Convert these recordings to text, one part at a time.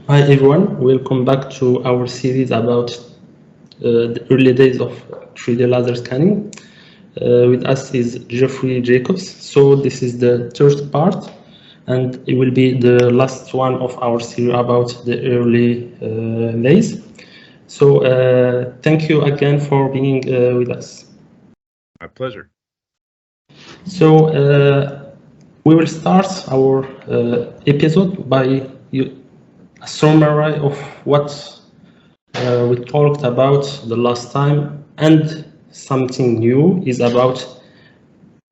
Hi everyone, welcome back to our series about the early days of 3D laser scanning. With us is Geoffrey Jacobs. So this is the third part, and it will be the last one of our series about the early days. So thank you again for being with us. My pleasure. So we will start our episode by a summary of what we talked about the last time, and something new is about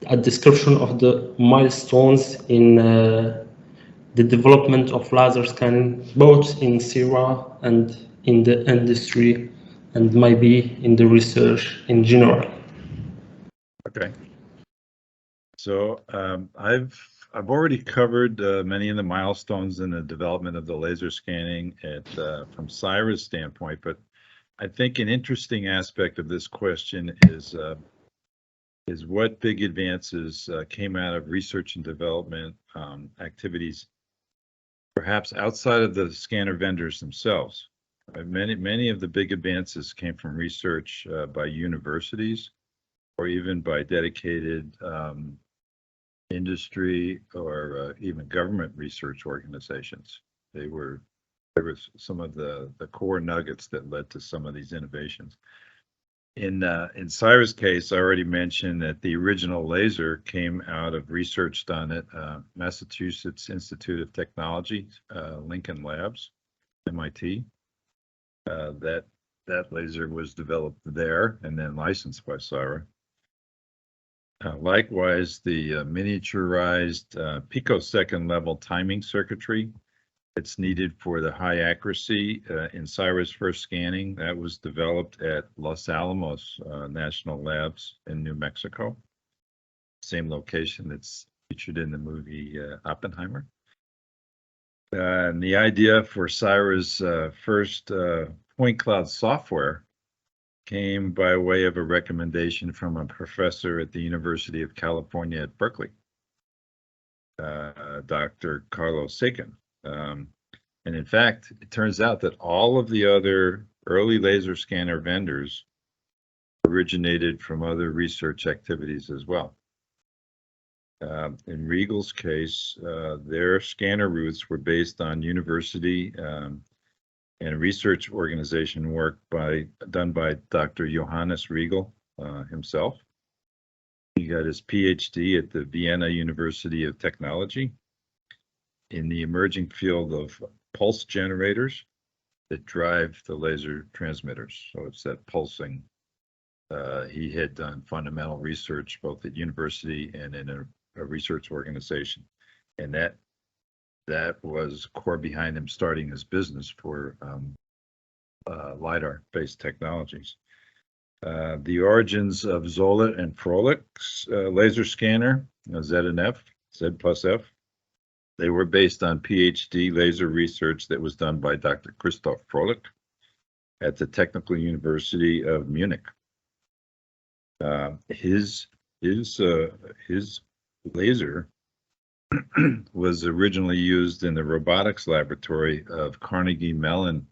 a description of the milestones in the development of laser scanning, both in Syria and in the industry, and maybe in the research in general. Okay. So I've already covered many of the milestones in the development of the laser scanning from CIRA's standpoint, but I think an interesting aspect of this question is what big advances came out of research and development activities, perhaps outside of the scanner vendors themselves. Many of the big advances came from research by universities or even by dedicated industry or even government research organizations. There were some of the core nuggets that led to some of these innovations. In CIRA's case, I already mentioned that the original laser came out of research done at Massachusetts Institute of Technology, Lincoln Labs, MIT. That laser was developed there and then licensed by CIRA. Likewise, the miniaturized picosecond level timing circuitry that's needed for the high accuracy in CIRA's first scanning, that was developed at Los Alamos National Labs in New Mexico, same location that's featured in the movie Oppenheimer. And the idea for CIRA's first point cloud software came by way of a recommendation from a professor at the University of California at Berkeley, Dr. Carlos Sagan. And in fact, it turns out that all of the other early laser scanner vendors originated from other research activities as well. In Regal's case, their scanner routes were based on university and research organization work done by Dr. Johannes Riegel himself. He got his PhD at the Vienna University of Technology in the emerging field of pulse generators that drive the laser transmitters. So it's that pulsing. He had done fundamental research both at university and in a research organization, and that was core behind him starting his business for LiDAR-based technologies. The origins of Zola and Froelic's laser scanner, Z and F, Z plus F, they were based on PhD laser research that was done by Dr. Christoph Froelich at the Technical University of Munich. His laser was originally used in the robotics laboratory of Carnegie Mellon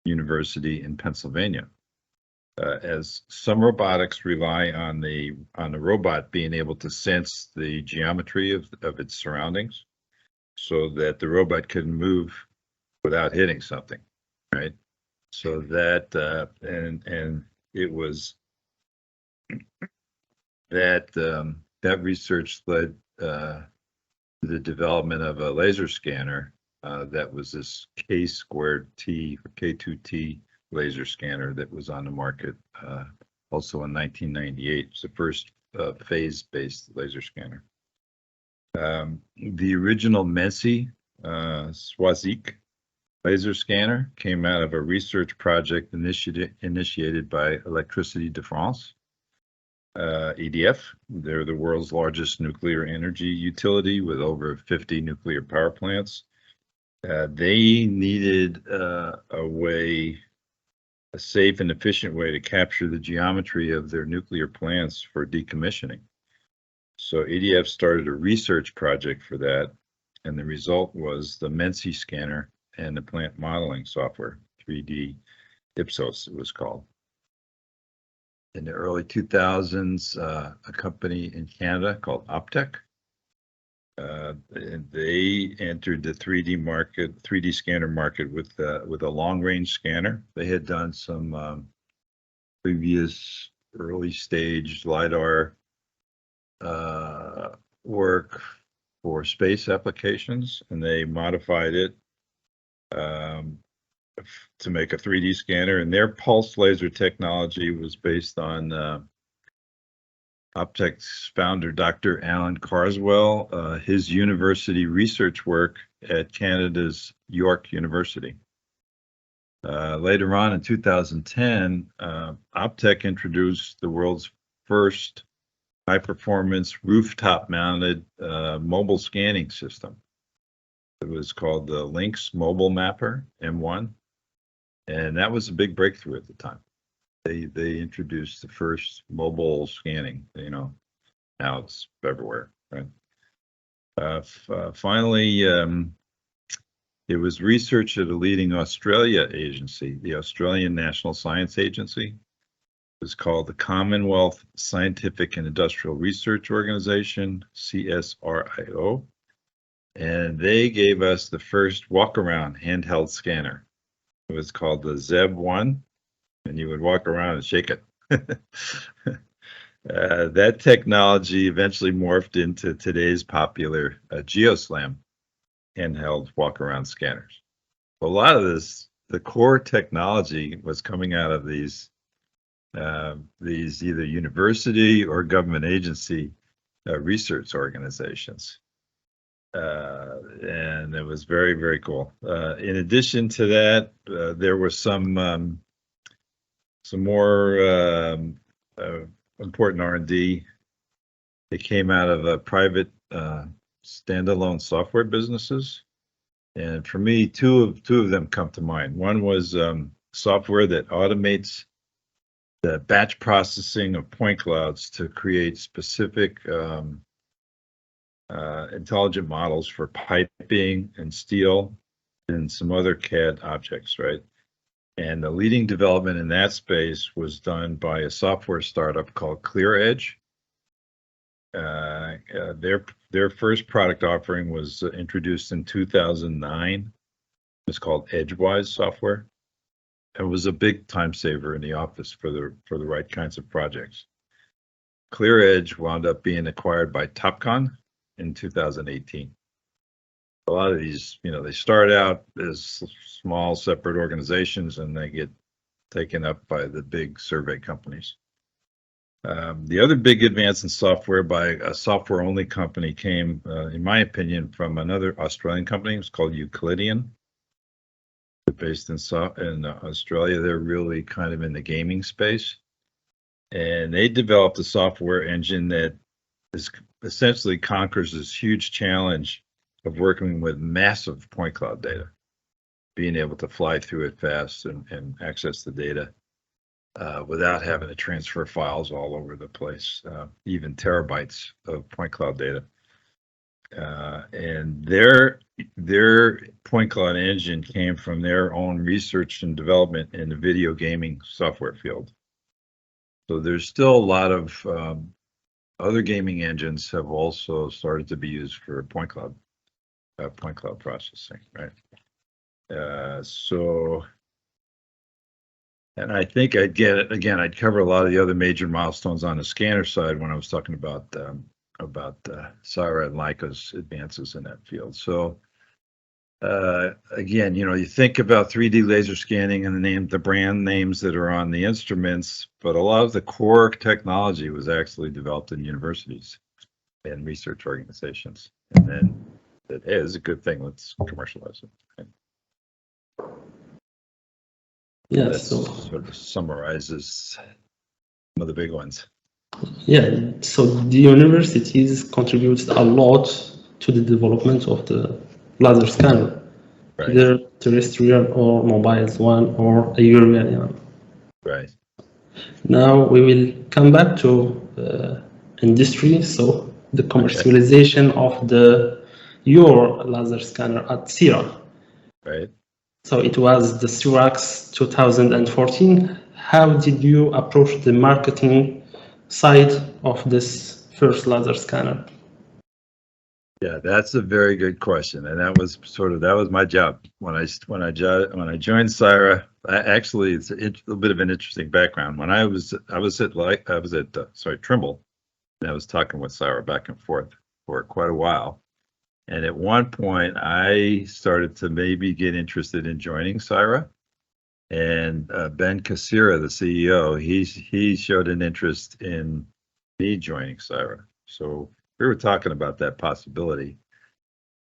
University in Pennsylvania. As some robotics rely on the robot being able to sense the geometry of its surroundings, so that the robot can move without hitting something, right? So that and it was that research led to the development of a laser scanner that was this K squared T or K2T laser scanner that was on the market also in 1998. It's the first phase-based laser scanner. The original Mensi Swazik laser scanner came out of a research project initiated by Electricité de France, EDF. They're the world's largest nuclear energy utility with over 50 nuclear power plants. They needed a safe and efficient way to capture the geometry of their nuclear plants for decommissioning. So EDF started a research project for that, and the result was the Mensi scanner and the plant modeling software, 3D Ipsos it was called. In the early 2000s, a company in Canada called Optech, and they entered the 3D scanner market with a long-range scanner. They had done some previous early stage LiDAR work for space applications, and they modified it to make a 3D scanner. And their pulse laser technology was based on Optech's founder, Dr. Alan Carswell, his university research work at Canada's York University. Later on in 2010, Optech introduced the world's first high-performance rooftop-mounted mobile scanning system. It was called the Lynx Mobile Mapper M1, and that was a big breakthrough at the time. They introduced the first mobile scanning. You know, now it's everywhere, right? Finally, it was research at a leading Australia agency, the Australian National Science Agency. It was called the Commonwealth Scientific and Industrial Research Organization, CSRIO, and they gave us the first walk-around handheld scanner. It was called the ZEB-1, and you would walk around and shake it. That technology eventually morphed into today's popular GeoSlam handheld walk-around scanners. A lot of this, the core technology was coming out of these either university or government agency research organizations. And it was very, very cool. In addition to that, there was some more important R&D. It came out of a private standalone software businesses, and for me, two of them come to mind. One was software that automates the batch processing of point clouds to create specific intelligent models for piping and steel and some other CAD objects, right? And the leading development in that space was done by a software startup called ClearEdge. Their first product offering was introduced in 2009. It's called Edgewise software. It was a big time saver in the office for the right kinds of projects. ClearEdge wound up being acquired by Topcon in 2018. A lot of these, you know, they start out as small separate organizations and they get taken up by the big survey companies. The other big advance in software by a software-only company came, in my opinion, from another Australian company. It's called Euclidean. They're based in Australia. They're really kind of in the gaming space. And they developed a software engine that essentially conquers this huge challenge of working with massive point cloud data, being able to fly through it fast and access the data without having to transfer files all over the place, even terabytes of point cloud data. And their point cloud engine came from their own research and development in the video gaming software field. So there's still a lot of other gaming engines have also started to be used for point cloud processing, right? And I think I'd cover a lot of the other major milestones on the scanner side when I was talking about Saira and Leica's advances in that field. So again, you know, you think about 3D laser scanning and the brand names that are on the instruments, but a lot of the core technology was actually developed in universities and research organizations. And then it is a good thing. Let's commercialize it. Right? Yeah, that so sort of summarizes some of the big ones. yeah, so the universities contributes a lot to the development of the laser scanner, Right. either terrestrial or mobile one or a European one. Right. Now we will come back to industry, so the commercialization of your laser scanner at Sierra. Right. So it was the Surax 2014. How did you approach the marketing side of this first laser scanner? Yeah, that's a very good question, and that was my job when I joined Syra. Actually, it's a little bit of an interesting background. When I was at Trimble, and I was talking with Syra back and forth for quite a while. And at one point, I started to maybe get interested in joining Syra. And Ben Kassira, the CEO, he showed an interest in me joining Syra. So we were talking about that possibility.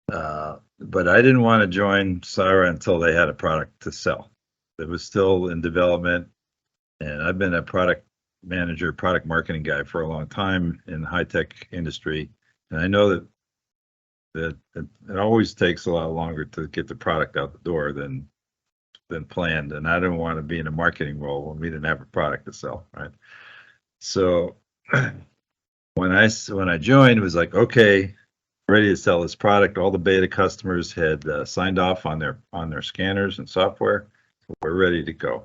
But I didn't want to join Syra until they had a product to sell. It was still in development. And I've been a product manager, product marketing guy for a long time in the high-tech industry. And I know that it always takes a lot longer to get the product out the door than planned, and I didn't want to be in a marketing role when we didn't have a product to sell, right? So when I joined, it was like, okay, ready to sell this product. All the beta customers had signed off on their scanners and software. We're ready to go.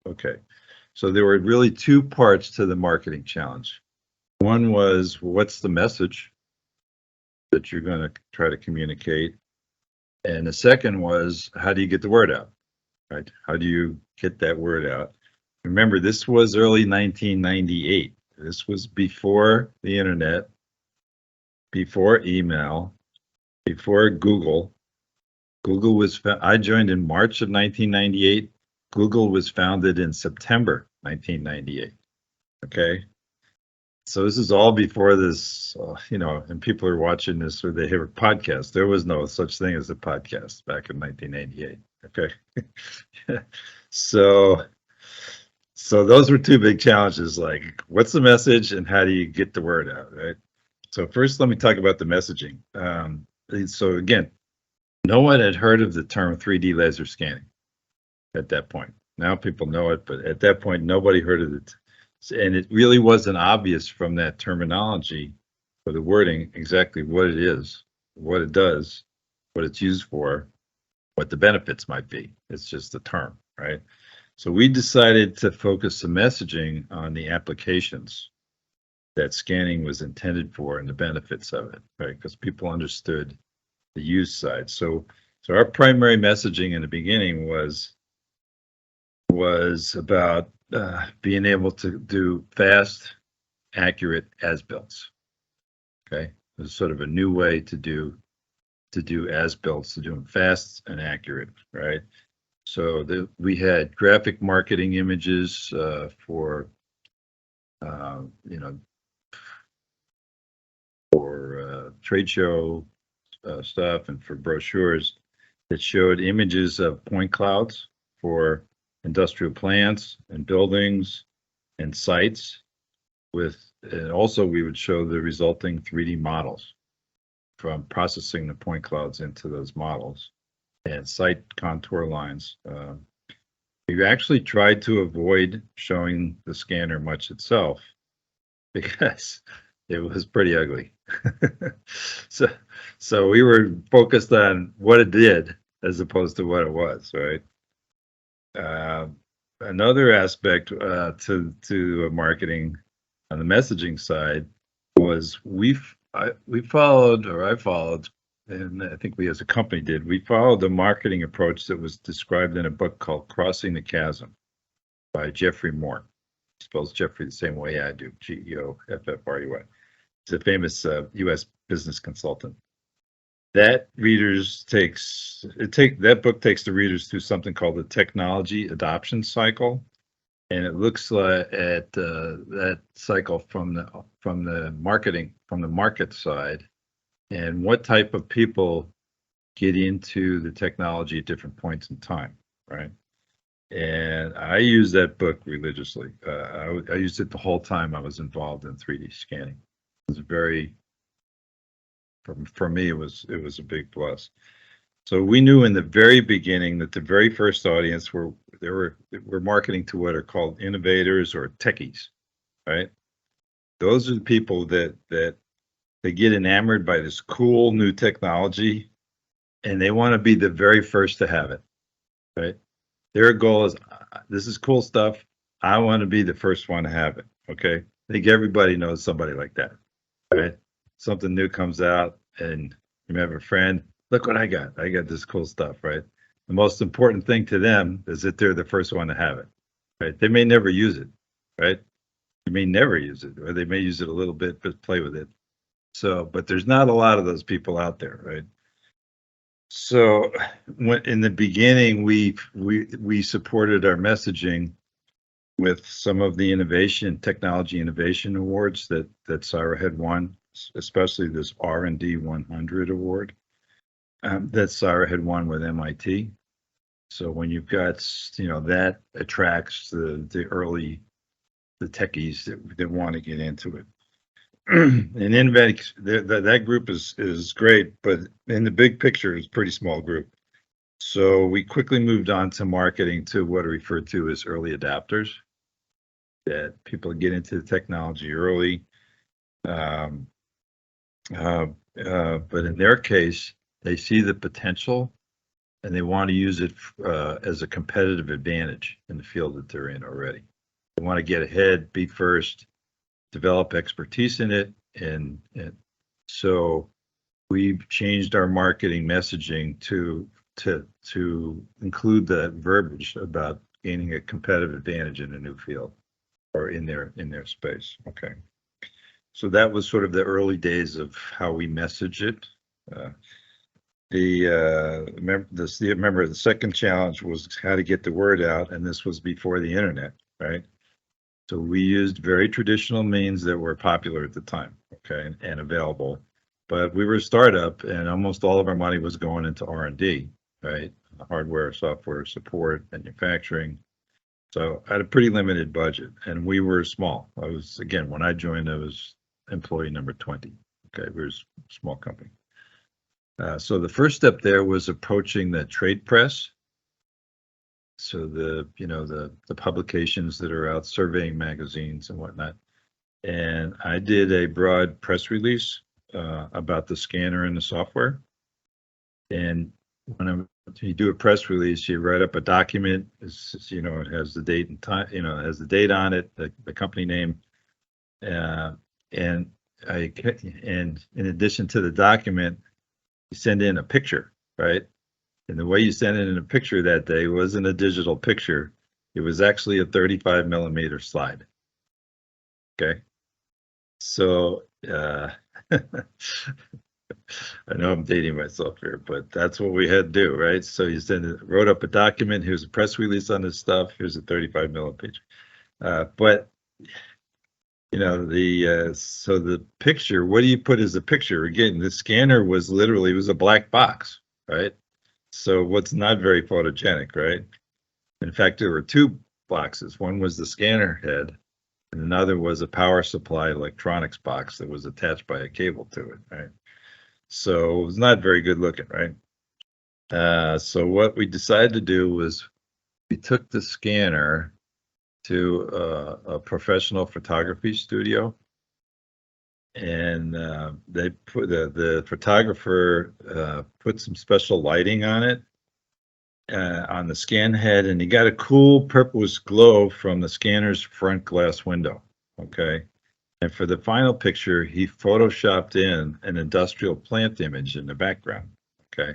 Okay, so there were really two parts to the marketing challenge. One was, what's the message that you're going to try to communicate? And the second was, how do you get the word out? Right? How do you get that word out? Remember, this was early 1998. This was before the internet, before email, before Google. I joined in March of 1998. Google was founded in September 1998. Okay. So this is all before this, and people are watching this or they hear a podcast. There was no such thing as a podcast back in 1998. Okay. So those were two big challenges, like what's the message and how do you get the word out, right? So first, let me talk about the messaging. So again, no one had heard of the term 3D laser scanning at that point. Now people know it, but at that point, nobody heard of it. And it really wasn't obvious from that terminology or the wording exactly what it is, what it does, what it's used for, what the benefits might be. It's just a term, right? So we decided to focus the messaging on the applications that scanning was intended for and the benefits of it, right? Because people understood the use side. So our primary messaging in the beginning was about being able to do fast, accurate as-builts. Okay, it was sort of a new way to do as-builts, to do them fast and accurate, right? So we had graphic marketing images for trade show stuff and for brochures that showed images of point clouds for industrial plants and buildings and sites and also we would show the resulting 3D models from processing the point clouds into those models and site contour lines. We actually tried to avoid showing the scanner much itself because it was pretty ugly. So we were focused on what it did as opposed to what it was, right? Another aspect to marketing on the messaging side was I followed, and I think we as a company did, we followed the marketing approach that was described in a book called Crossing the Chasm by Geoffrey Moore. He spells Geoffrey the same way I do, Geoffrey. He's a famous U.S. business consultant. That that book takes the readers through something called the technology adoption cycle, and it looks at that cycle from the market side, and what type of people get into the technology at different points in time, right? And I use that book religiously. I used it the whole time I was involved in 3D scanning. It was for me, it was a big plus. So we knew in the very beginning that the very first audience were marketing to what are called innovators or techies, right? Those are the people that they get enamored by this cool new technology, and they want to be the very first to have it. right? Their goal is, this is cool stuff. I want to be the first one to have it. Okay. I think everybody knows somebody like that, right? Something new comes out and you have a friend, look what I got. I got this cool stuff, right? The most important thing to them is that they're the first one to have it, right? They may never use it, right? They may never use it, or they may use it a little bit, but play with it. So, but there's not a lot of those people out there, right? So when in the beginning, we supported our messaging with some of the technology innovation awards that CIRA had won, especially this R&D 100 award that CIRA had won with MIT. So when you've got, that attracts the techies that want to get into it. And Invent, that group is great, but in the big picture, it's a pretty small group. So we quickly moved on to marketing to what are referred to as early adapters, that people get into the technology early. But in their case, they see the potential and they want to use it as a competitive advantage in the field that they're in already. They want to get ahead, be first, develop expertise in it, and so we've changed our marketing messaging to include the verbiage about gaining a competitive advantage in a new field or in their space. Okay, so that was sort of the early days of how we message it. Remember the second challenge was how to get the word out, and this was before the internet, right? So we used very traditional means that were popular at the time, okay, and available. But we were a startup, and almost all of our money was going into R&D, right? Hardware, software, support, manufacturing. So I had a pretty limited budget, and we were small. When I joined, I was employee number 20. Okay, we were a small company. So the first step there was approaching the trade press. So the publications that are out surveying magazines and whatnot. And I did a broad press release about the scanner and the software. And when you do a press release, you write up a document. It has the date and time. It has the date on it, the company name, and in addition to the document, you send in a picture, right? And the way you sent it in a picture that day wasn't a digital picture. It was actually a 35 millimeter slide. Okay. So I know I'm dating myself here, but that's what we had to do, right? So you wrote up a document. Here's a press release on this stuff. Here's a 35 millimeter. But so the picture, what do you put as a picture? Again, the scanner was literally, it was a black box, right? So what's not very photogenic, right? In fact, there were two boxes. One was the scanner head, and another was a power supply electronics box that was attached by a cable to it, right? So it was not very good looking, right? So what we decided to do was we took the scanner to a professional photography studio, and they put the photographer put some special lighting on it on the scan head, and he got a cool purplish glow from the scanner's front glass window. Okay, and for the final picture, he photoshopped in an industrial plant image in the background. Okay,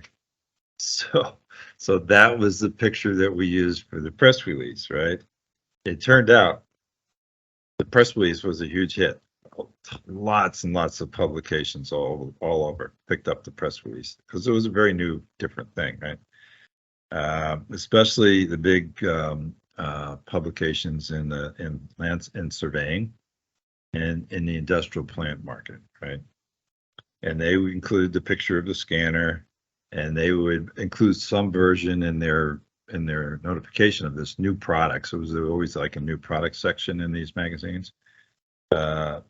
so that was the picture that we used for the press release, right? It turned out the press release was a huge hit. Lots and lots of publications all over picked up the press release because it was a very new, different thing, right? Especially the big publications in land and surveying and in the industrial plant market, right? And they would include the picture of the scanner, and they would include some version in their notification of this new product. So it was always like a new product section in these magazines. They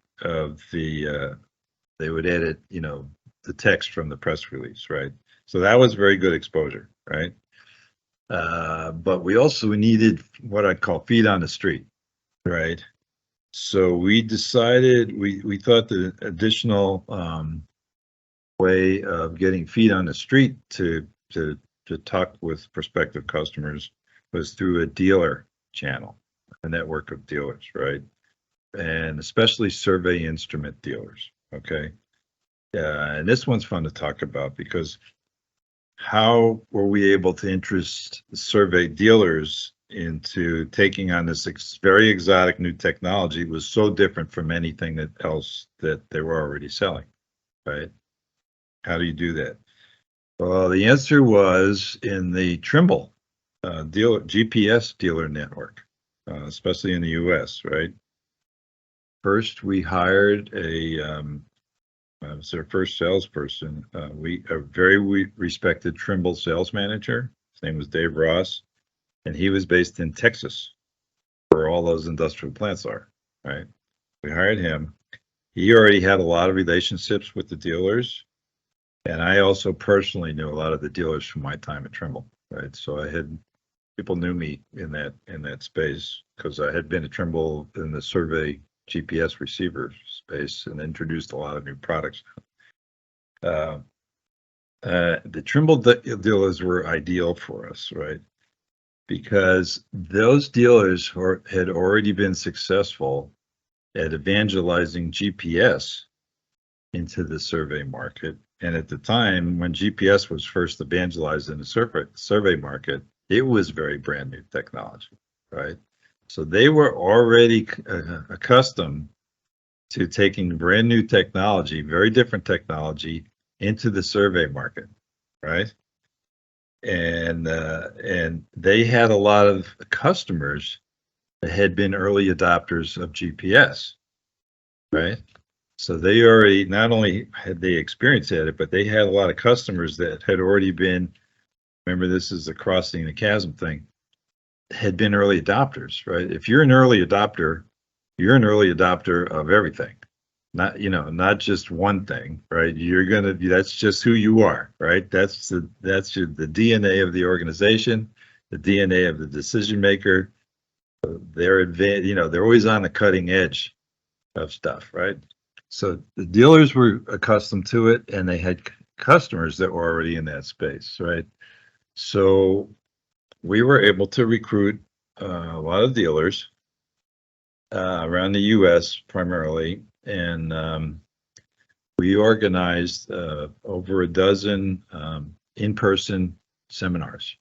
would edit, the text from the press release, right? So that was very good exposure, right? But we also needed what I call feet on the street, right? So we decided, we thought the additional way of getting feet on the street to to talk with prospective customers was through a dealer channel, a network of dealers, right? And especially survey instrument dealers, okay? And this one's fun to talk about because how were we able to interest survey dealers into taking on this very exotic new technology was so different from anything else that they were already selling, right? How do you do that? Well, the answer was in the Trimble GPS dealer network, especially in the U.S., right? First, we hired was our first salesperson. A very respected Trimble sales manager. His name was Dave Ross, and he was based in Texas, where all those industrial plants are, right? We hired him. He already had a lot of relationships with the dealers, and I also personally knew a lot of the dealers from my time at Trimble, right? So people knew me in that space because I had been at Trimble in the survey GPS receiver space and introduced a lot of new products. The Trimble dealers were ideal for us, right? Because those dealers had already been successful at evangelizing GPS into the survey market. And at the time when GPS was first evangelized in the survey market, it was very brand new technology, right? So they were already accustomed to taking brand new technology, very different technology, into the survey market, right? And they had a lot of customers that had been early adopters of GPS, right? So they already, not only had they experienced it, but they had a lot of customers that had already been, remember this is the crossing the chasm thing, had been early adopters, right? If you're an early adopter, you're an early adopter of everything, not just one thing, right? That's just who you are, right? That's the DNA of the organization, the DNA of the decision maker. They're they're always on the cutting edge of stuff, right? So the dealers were accustomed to it, and they had customers that were already in that space, right? So we were able to recruit a lot of dealers around the U.S. primarily, and we organized over a dozen in-person seminars.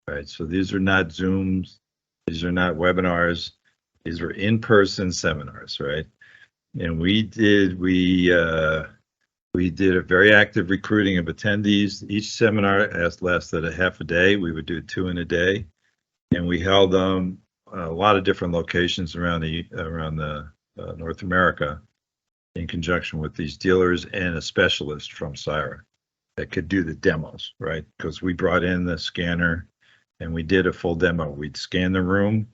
Right, so these are not Zooms, these are not webinars, these were in-person seminars, right? And we did a very active recruiting of attendees. Each seminar lasted a half a day. We would do 2 in a day, and we held them a lot of different locations around the North America in conjunction with these dealers and a specialist from CIRA that could do the demos, right? Because we brought in the scanner and we did a full demo. We'd scan the room.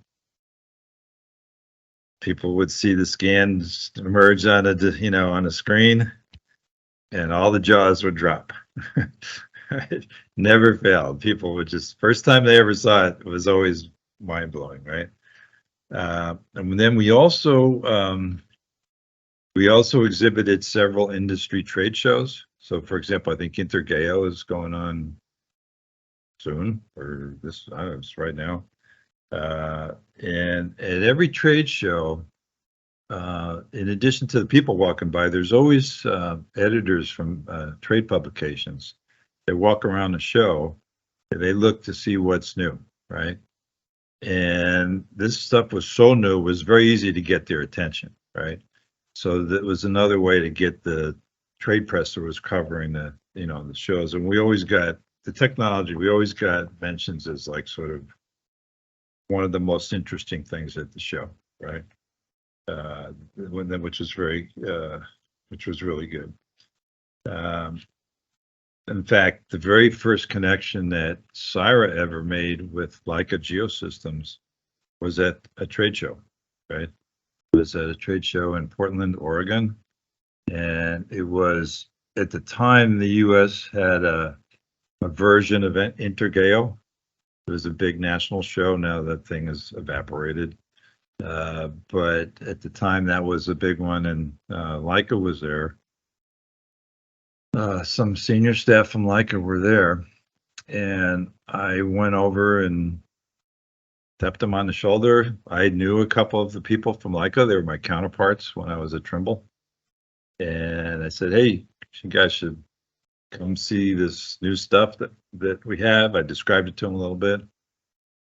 People would see the scans emerge on a screen, and all the jaws would drop. Right? Never failed. People would first time they ever saw it was always mind blowing, right? And then we also exhibited several industry trade shows. So, for example, I think Intergeo is going on soon, or it's right now. And at every trade show, in addition to the people walking by, there's always editors from trade publications that walk around the show and they look to see what's new, right? And this stuff was so new, it was very easy to get their attention, right? So that was another way to get the trade press that was covering the shows. And we always got the technology, we always got mentions as like sort of one of the most interesting things at the show, right? Which was really good. In fact, the very first connection that CIRA ever made with Leica Geosystems was at a trade show, right? It was at a trade show in Portland, Oregon. And it was, at the time, the U.S. had a version of Intergeo. It was a big national show. Now that thing has evaporated. But at the time, that was a big one, and Leica was there. Some senior staff from Leica were there, and I went over and tapped him on the shoulder. I knew a couple of the people from Leica. They were my counterparts when I was at Trimble. And I said, hey, you guys should come see this new stuff that we have. I described it to him a little bit.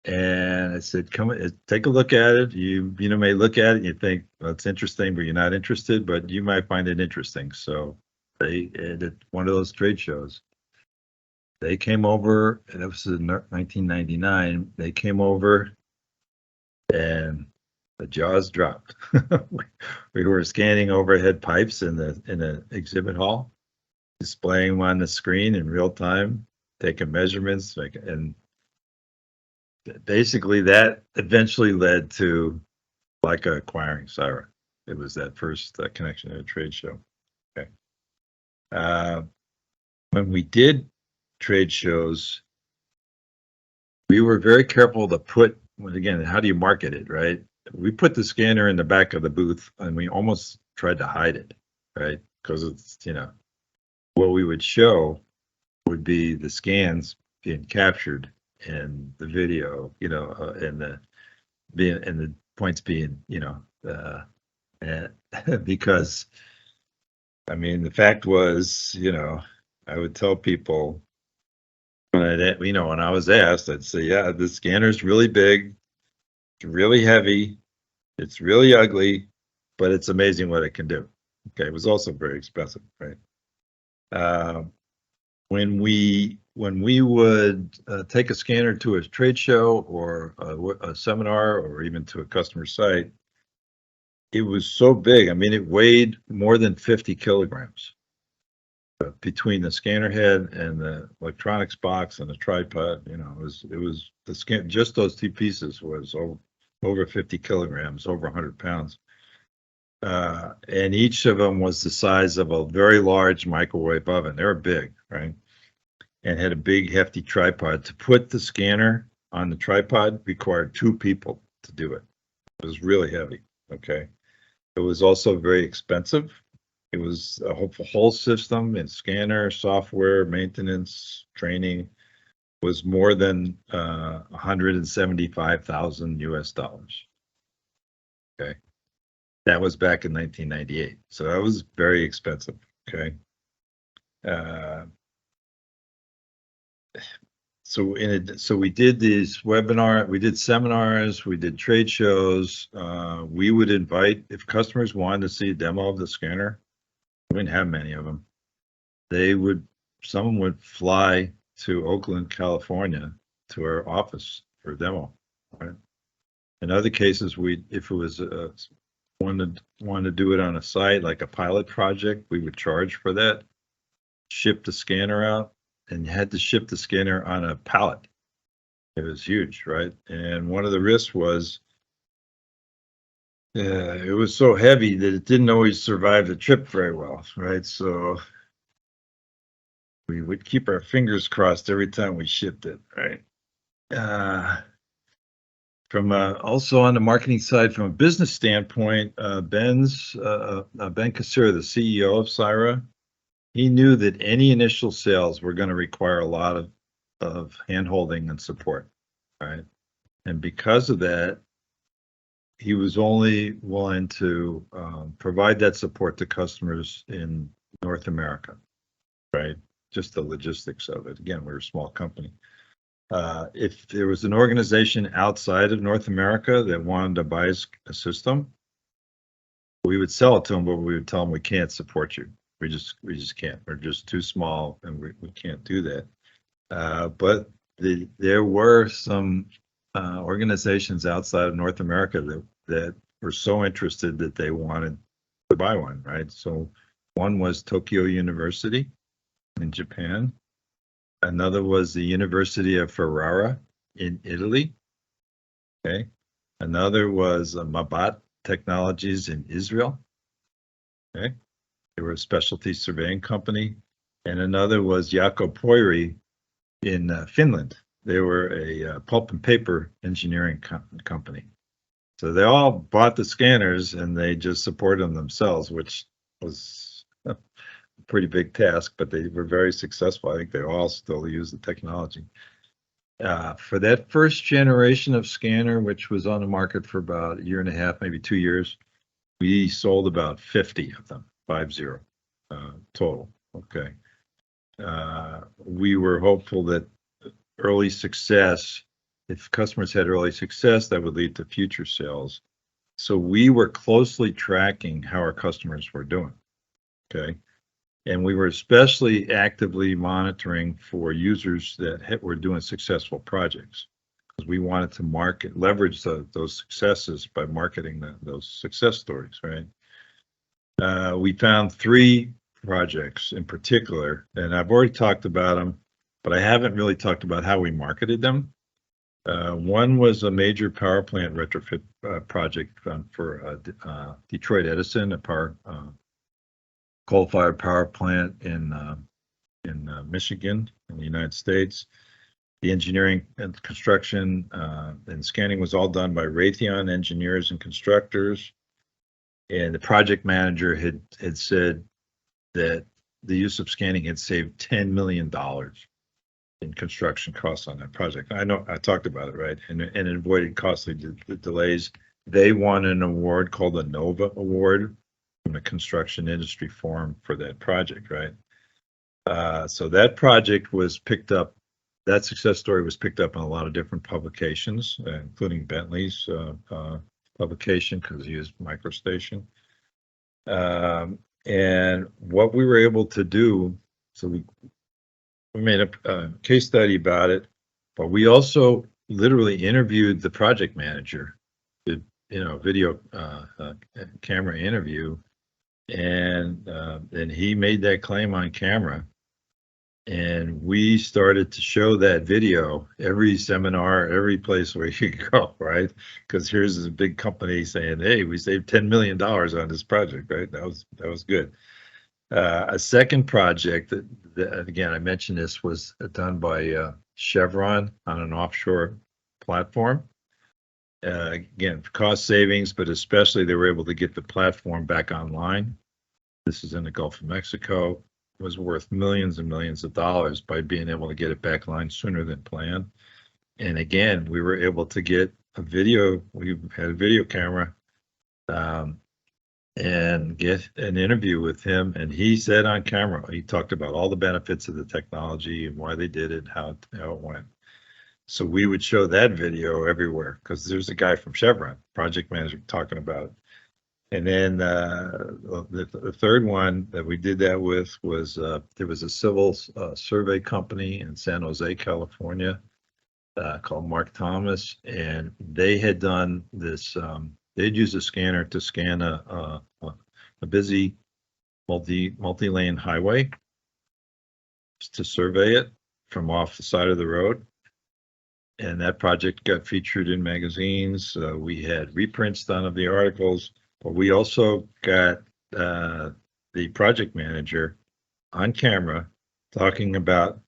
And I said, come take a look at it. You may look at it and you think, well, it's interesting, but you're not interested, but you might find it interesting. So they at one of those trade shows, they came over, and it was in 1999. They came over and the jaws dropped. We were scanning overhead pipes in the exhibit hall, displaying them on the screen in real time, taking measurements, and basically that eventually led to Leica acquiring Syra. It was that first connection at a trade show. Okay. When we did trade shows, we were very careful to put, again, how do you market it, right? We put the scanner in the back of the booth and we almost tried to hide it, right? Because it's, what we would show would be the scans being captured and the video, and the points being, because I mean, the fact was, I would tell people when I was asked, I'd say, yeah, the scanner's really big, it's really heavy, it's really ugly, but it's amazing what it can do. Okay, it was also very expensive, right? When we would take a scanner to a trade show or a seminar or even to a customer site, it was so big. I mean, it weighed more than 50 kilograms between the scanner head and the electronics box and the tripod. It was the scan. Just those two pieces was over 50 kilograms, over 100 pounds. And each of them was the size of a very large microwave oven. They were big, right? And had a big, hefty tripod. To put the scanner on the tripod required 2 people to do it. It was really heavy, okay? It was also very expensive. It was a whole system and scanner, software, maintenance, training was more than 175,000 US dollars. Okay. That was back in 1998. So that was very expensive. Okay. So we did these we did seminars, we did trade shows. We would invite, if customers wanted to see a demo of the scanner, we didn't have many of them. Someone would fly to Oakland, California, to our office for a demo. Right. In other cases, if it was wanted to do it on a site like a pilot project, we would charge for that, ship the scanner out, and you had to ship the scanner on a pallet. It was huge, right? And one of the risks was it was so heavy that it didn't always survive the trip very well, right? So we would keep our fingers crossed every time we shipped it, right? Also on the marketing side, from a business standpoint, Ben Kassir, the CEO of Syra, he knew that any initial sales were going to require a lot of hand-holding and support, right? And because of that, he was only willing to provide that support to customers in North America, right? Just the logistics of it. Again, we're a small company. If there was an organization outside of North America that wanted to buy a system, we would sell it to them, but we would tell them we can't support you. We just can't. We're just too small, and we can't do that. But there were some organizations outside of North America that were so interested that they wanted to buy one, right? So one was Tokyo University in Japan. Another was the University of Ferrara in Italy. Okay. Another was Mabat Technologies in Israel. Okay. They were a specialty surveying company. And another was Jaakko Poiri in Finland. They were a pulp and paper engineering company. So they all bought the scanners and they just supported them themselves, which was pretty big task, but they were very successful. I think they all still use the technology. For that first generation of scanner, which was on the market for about a year and a half, maybe 2 years, we sold about 50 of them, 50 total. Okay. We were hopeful that early success, if customers had early success, that would lead to future sales. So we were closely tracking how our customers were doing. Okay. And we were especially actively monitoring for users that were doing successful projects, because we wanted to leverage those successes by marketing those success stories, right? We found 3 projects in particular, and I've already talked about them, but I haven't really talked about how we marketed them. One was a major power plant retrofit project for Detroit Edison, a coal-fired power plant in Michigan, in the United States. The engineering and construction and scanning was all done by Raytheon engineers and constructors. And the project manager had said that the use of scanning had saved $10 million in construction costs on that project. I know I talked about it, right? And avoided costly delays. They won an award called the NOVA Award from the Construction Industry Forum for that project, right? So that project was picked up. That success story was picked up in a lot of different publications, including Bentley's publication, because he used MicroStation. And what we were able to do, so we made a case study about it, but we also literally interviewed the project manager, did video camera interview, and he made that claim on camera. And we started to show that video every seminar, every place where you go, right? Because here's a big company saying, "Hey, we saved $10 million on this project," right? That was good. A second project that again, I mentioned this, was done by Chevron on an offshore platform. Again, cost savings, but especially they were able to get the platform back online. This is in the Gulf of Mexico. Was worth millions and millions of dollars by being able to get it back online sooner than planned. And again, we were able to get a video. We had a video camera and get an interview with him. And he said on camera, he talked about all the benefits of the technology and why they did it, how it went. So we would show that video everywhere, because there's a guy from Chevron, project manager, talking about it. And then the third one that we did that with was there was a civil survey company in San Jose, California, called Mark Thomas, and they had done this. They'd use a scanner to scan a busy multi-lane highway to survey it from off the side of the road. And that project got featured in magazines. We had reprints done of the articles. But we also got the project manager on camera talking about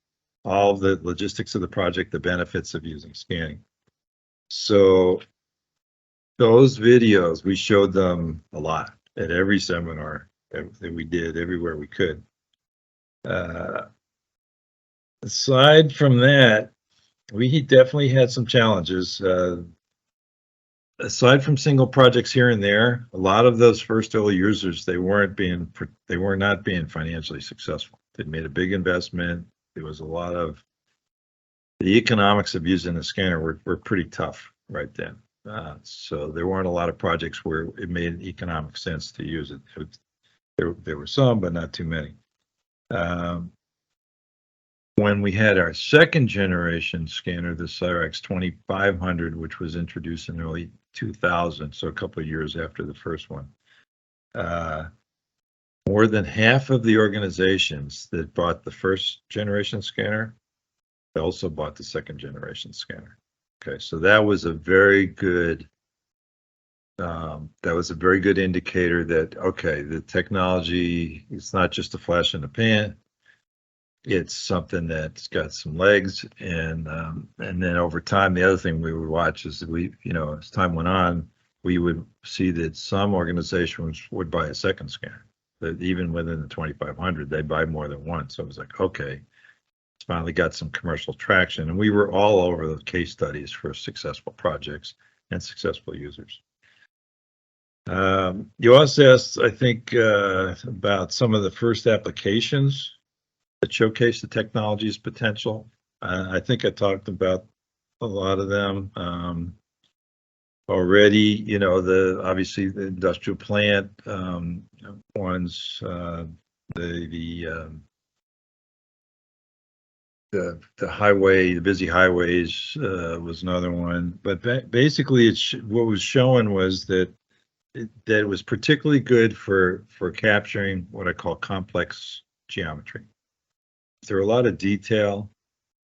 all the logistics of the project, the benefits of using scanning. So those videos, we showed them a lot at every seminar that we did, everywhere we could. Aside from that, we definitely had some challenges. Aside from single projects here and there, a lot of those first early users, they were not being financially successful. They made a big investment. There was a lot of the economics of using a scanner were pretty tough right then. So there weren't a lot of projects where it made economic sense to use it. There were some, but not too many. When we had our second generation scanner, the Cyrax 2500, which was introduced in early 2000, so a couple of years after the first one, more than half of the organizations that bought the first generation scanner, they also bought the second generation scanner. Okay, so that was a very good indicator that, okay, the technology, it's not just a flash in the pan. It's something that's got some legs, and then over time, the other thing we would watch is that as time went on, we would see that some organizations would buy a second scanner. even within the 2,500, they buy more than one. So it was like, okay, it's finally got some commercial traction. And we were all over the case studies for successful projects and successful users. You also asked, I think, about some of the first applications that showcase the technology's potential. I think I talked about a lot of them already. You know, obviously the industrial plant ones, the highway, the busy highways was another one. But basically, what was showing was that it was particularly good for capturing what I call complex geometry. There are a lot of detail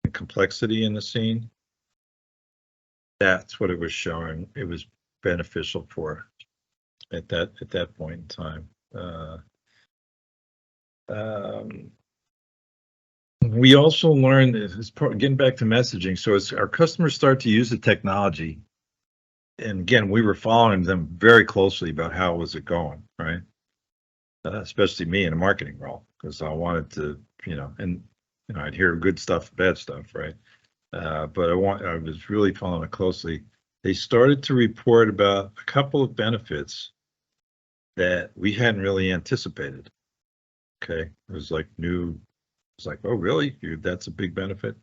and complexity in the scene. That's what it was showing. It was beneficial for at that point in time. We also learned this part, getting back to messaging. So as our customers start to use the technology, and again, we were following them very closely about how was it going, right? Especially me in a marketing role, because I wanted to, and I'd hear good stuff, bad stuff, right? But I was really following it closely. They started to report about a couple of benefits that we hadn't really anticipated. Okay, it was like new. It's like, oh, really? That's a big benefit.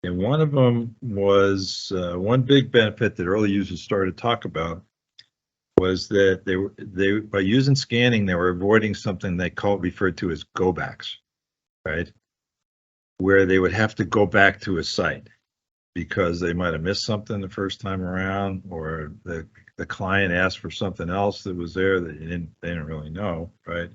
And one of them was one big benefit that early users started to talk about was that they by using scanning, they were avoiding something they referred to as go backs, right? Where they would have to go back to a site because they might have missed something the first time around, or the client asked for something else that was there that they didn't really know, right?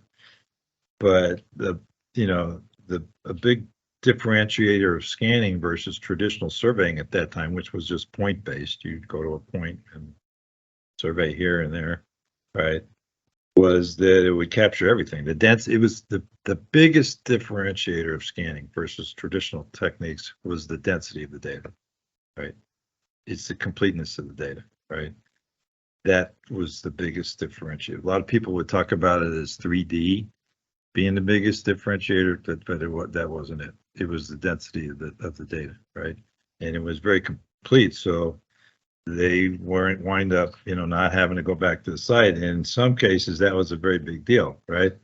But a big differentiator of scanning versus traditional surveying at that time, which was just point based, you'd go to a point and survey here and there, right? Was that it would capture everything. It was the biggest differentiator of scanning versus traditional techniques was the density of the data, right? It's the completeness of the data, right? That was the biggest differentiator. A lot of people would talk about it as 3D being the biggest differentiator, but that wasn't it. It was the density of the data, right? And it was very complete. So they weren't wind up, not having to go back to the site. And in some cases, that was a very big deal, right?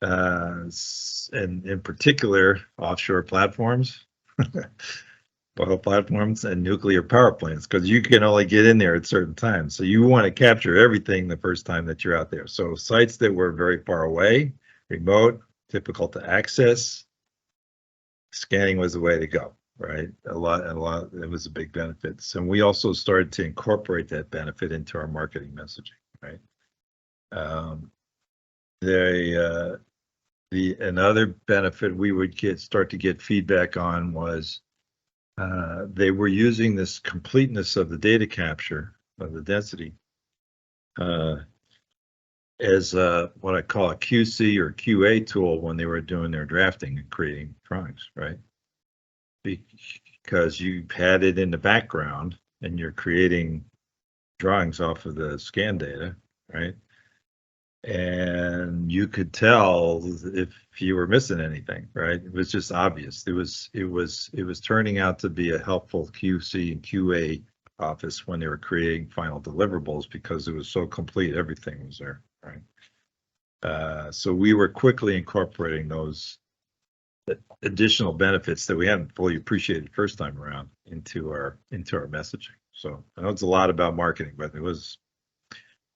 And in particular, offshore platforms, oil platforms, and nuclear power plants, because you can only get in there at certain times. So you want to capture everything the first time that you're out there. So sites that were very far away, remote, difficult to access, scanning was the way to go, right? A lot, it was a big benefit. So we also started to incorporate that benefit into our marketing messaging, right? Another benefit we would start to get feedback on was they were using this completeness of the data capture of the density as what I call a QC or QA tool when they were doing their drafting and creating drawings, right? Because you had it in the background and you're creating drawings off of the scan data, right? And you could tell if you were missing anything, right? It was just obvious. It was turning out to be a helpful QC and QA office when they were creating final deliverables because it was so complete, everything was there, right? So we were quickly incorporating those additional benefits that we hadn't fully appreciated first time around into our messaging. So I know it's a lot about marketing, but it was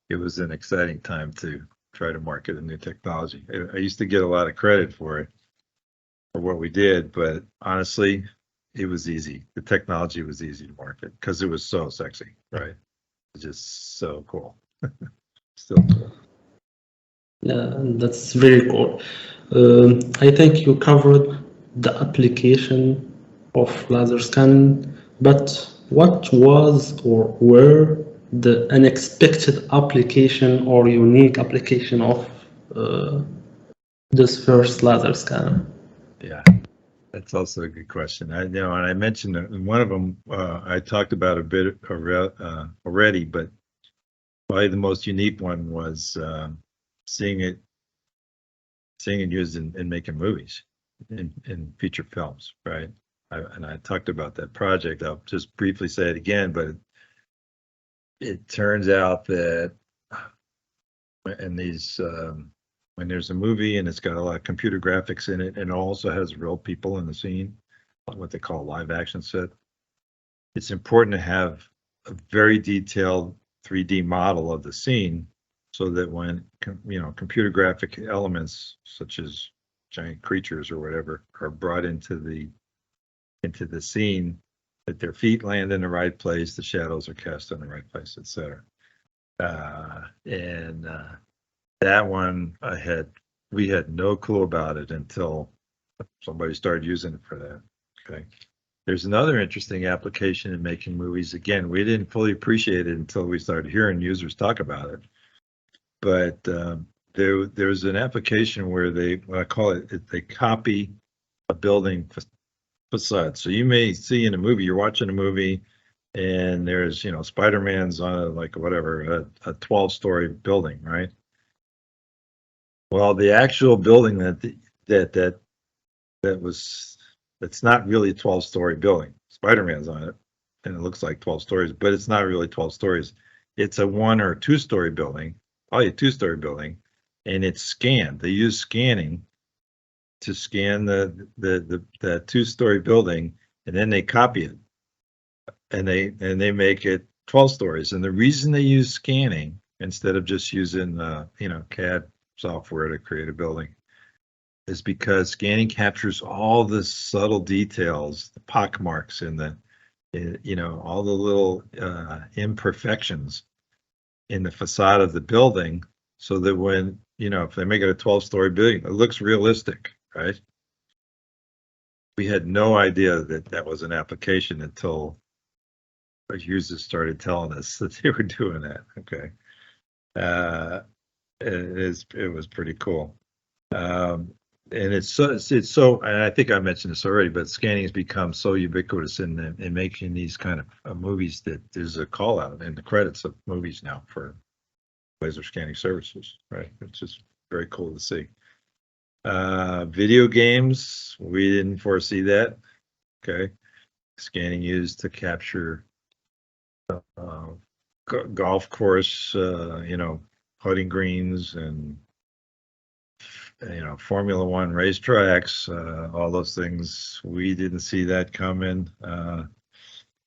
an exciting time to try to market a new technology. I used to get a lot of credit for it, for what we did, but honestly, it was easy. The technology was easy to market because it was so sexy, right? It's just so cool. Still cool. Yeah, that's very cool. I think you covered the application of laser scanning, but what was or were the unexpected application or unique application of this first laser scanner? Yeah, that's also a good question. And I mentioned one of them I talked about a bit already, but probably the most unique one was seeing it seeing it used in making movies, in feature films, right? And I talked about that project. I'll just briefly say it again, but it turns out that in these when there's a movie and it's got a lot of computer graphics in it and it also has real people in the scene, what they call live action set, it's important to have a very detailed 3D model of the scene so that when computer graphic elements such as giant creatures or whatever are brought into the scene, that their feet land in the right place, the shadows are cast in the right place, etc. And that one we had no clue about it until somebody started using it for that. Okay. There's another interesting application in making movies. Again, we didn't fully appreciate it until we started hearing users talk about it. But there's an application where what I call it, they copy a building facade. So you may see in a movie, you're watching a movie, and there's Spider-Man's on a 12-story building, right? Well, the actual building that's not really a 12-story building. Spider-Man's on it, and it looks like 12 stories, but it's not really 12 stories. It's a 1 or 2-story building, probably a 2-story building, and it's scanned. They use scanning to scan the 2-story building, and then they copy it, and they make it 12 stories. And the reason they use scanning instead of just using CAD software to create a building is because scanning captures all the subtle details, the pock marks and all the little imperfections in the facade of the building, so that when if they make it a 12-story building, it looks realistic, right? We had no idea that was an application until our users started telling us that they were doing that. Okay. It was pretty cool. And it's so, and I think I mentioned this already, but scanning has become so ubiquitous in making these kind of movies that there's a call out in the credits of movies now for laser scanning services, right? It's just very cool to see. Video games, we didn't foresee that. Okay. Scanning used to capture golf course, putting greens and Formula One racetracks, all those things. We didn't see that coming.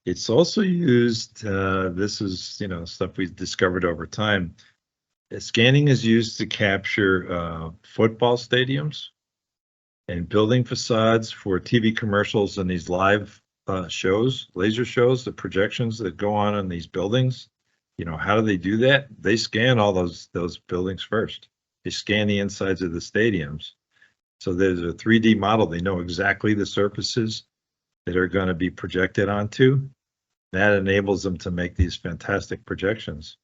It's also used, this is stuff we've discovered over time. Scanning is used to capture football stadiums and building facades for TV commercials and these live shows, laser shows, the projections that go on in these buildings. How do they do that? They scan all those buildings first. They scan the insides of the stadiums. So there's a 3D model. They know exactly the surfaces that are going to be projected onto. That enables them to make these fantastic projections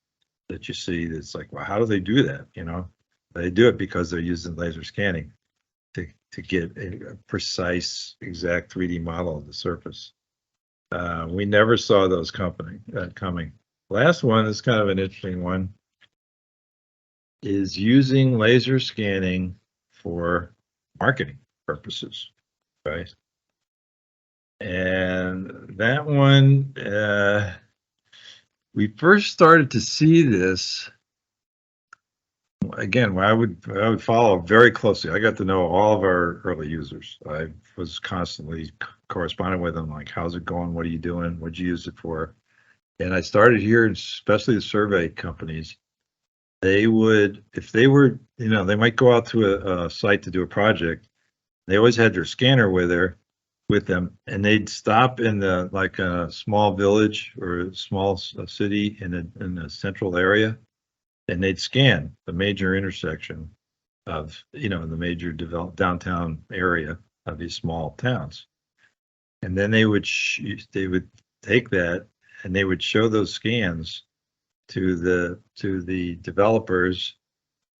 that you see. It's like, well, how do they do that? They do it because they're using laser scanning to get a precise, exact 3D model of the surface. We never saw those coming. Last one is kind of an interesting one. Is using laser scanning for marketing purposes, right? And that one, we first started to see this. Again, I would follow very closely. I got to know all of our early users. I was constantly corresponding with them, like, how's it going? What are you doing? What'd you use it for? And I started hearing, especially the survey companies, they would, if they were, they might go out to a site to do a project. They always had their scanner with them, and they'd stop in a small village or a small city in a central area, and they'd scan the major intersection of, the major developed downtown area of these small towns. And then they would take that and they would show those scans to the developers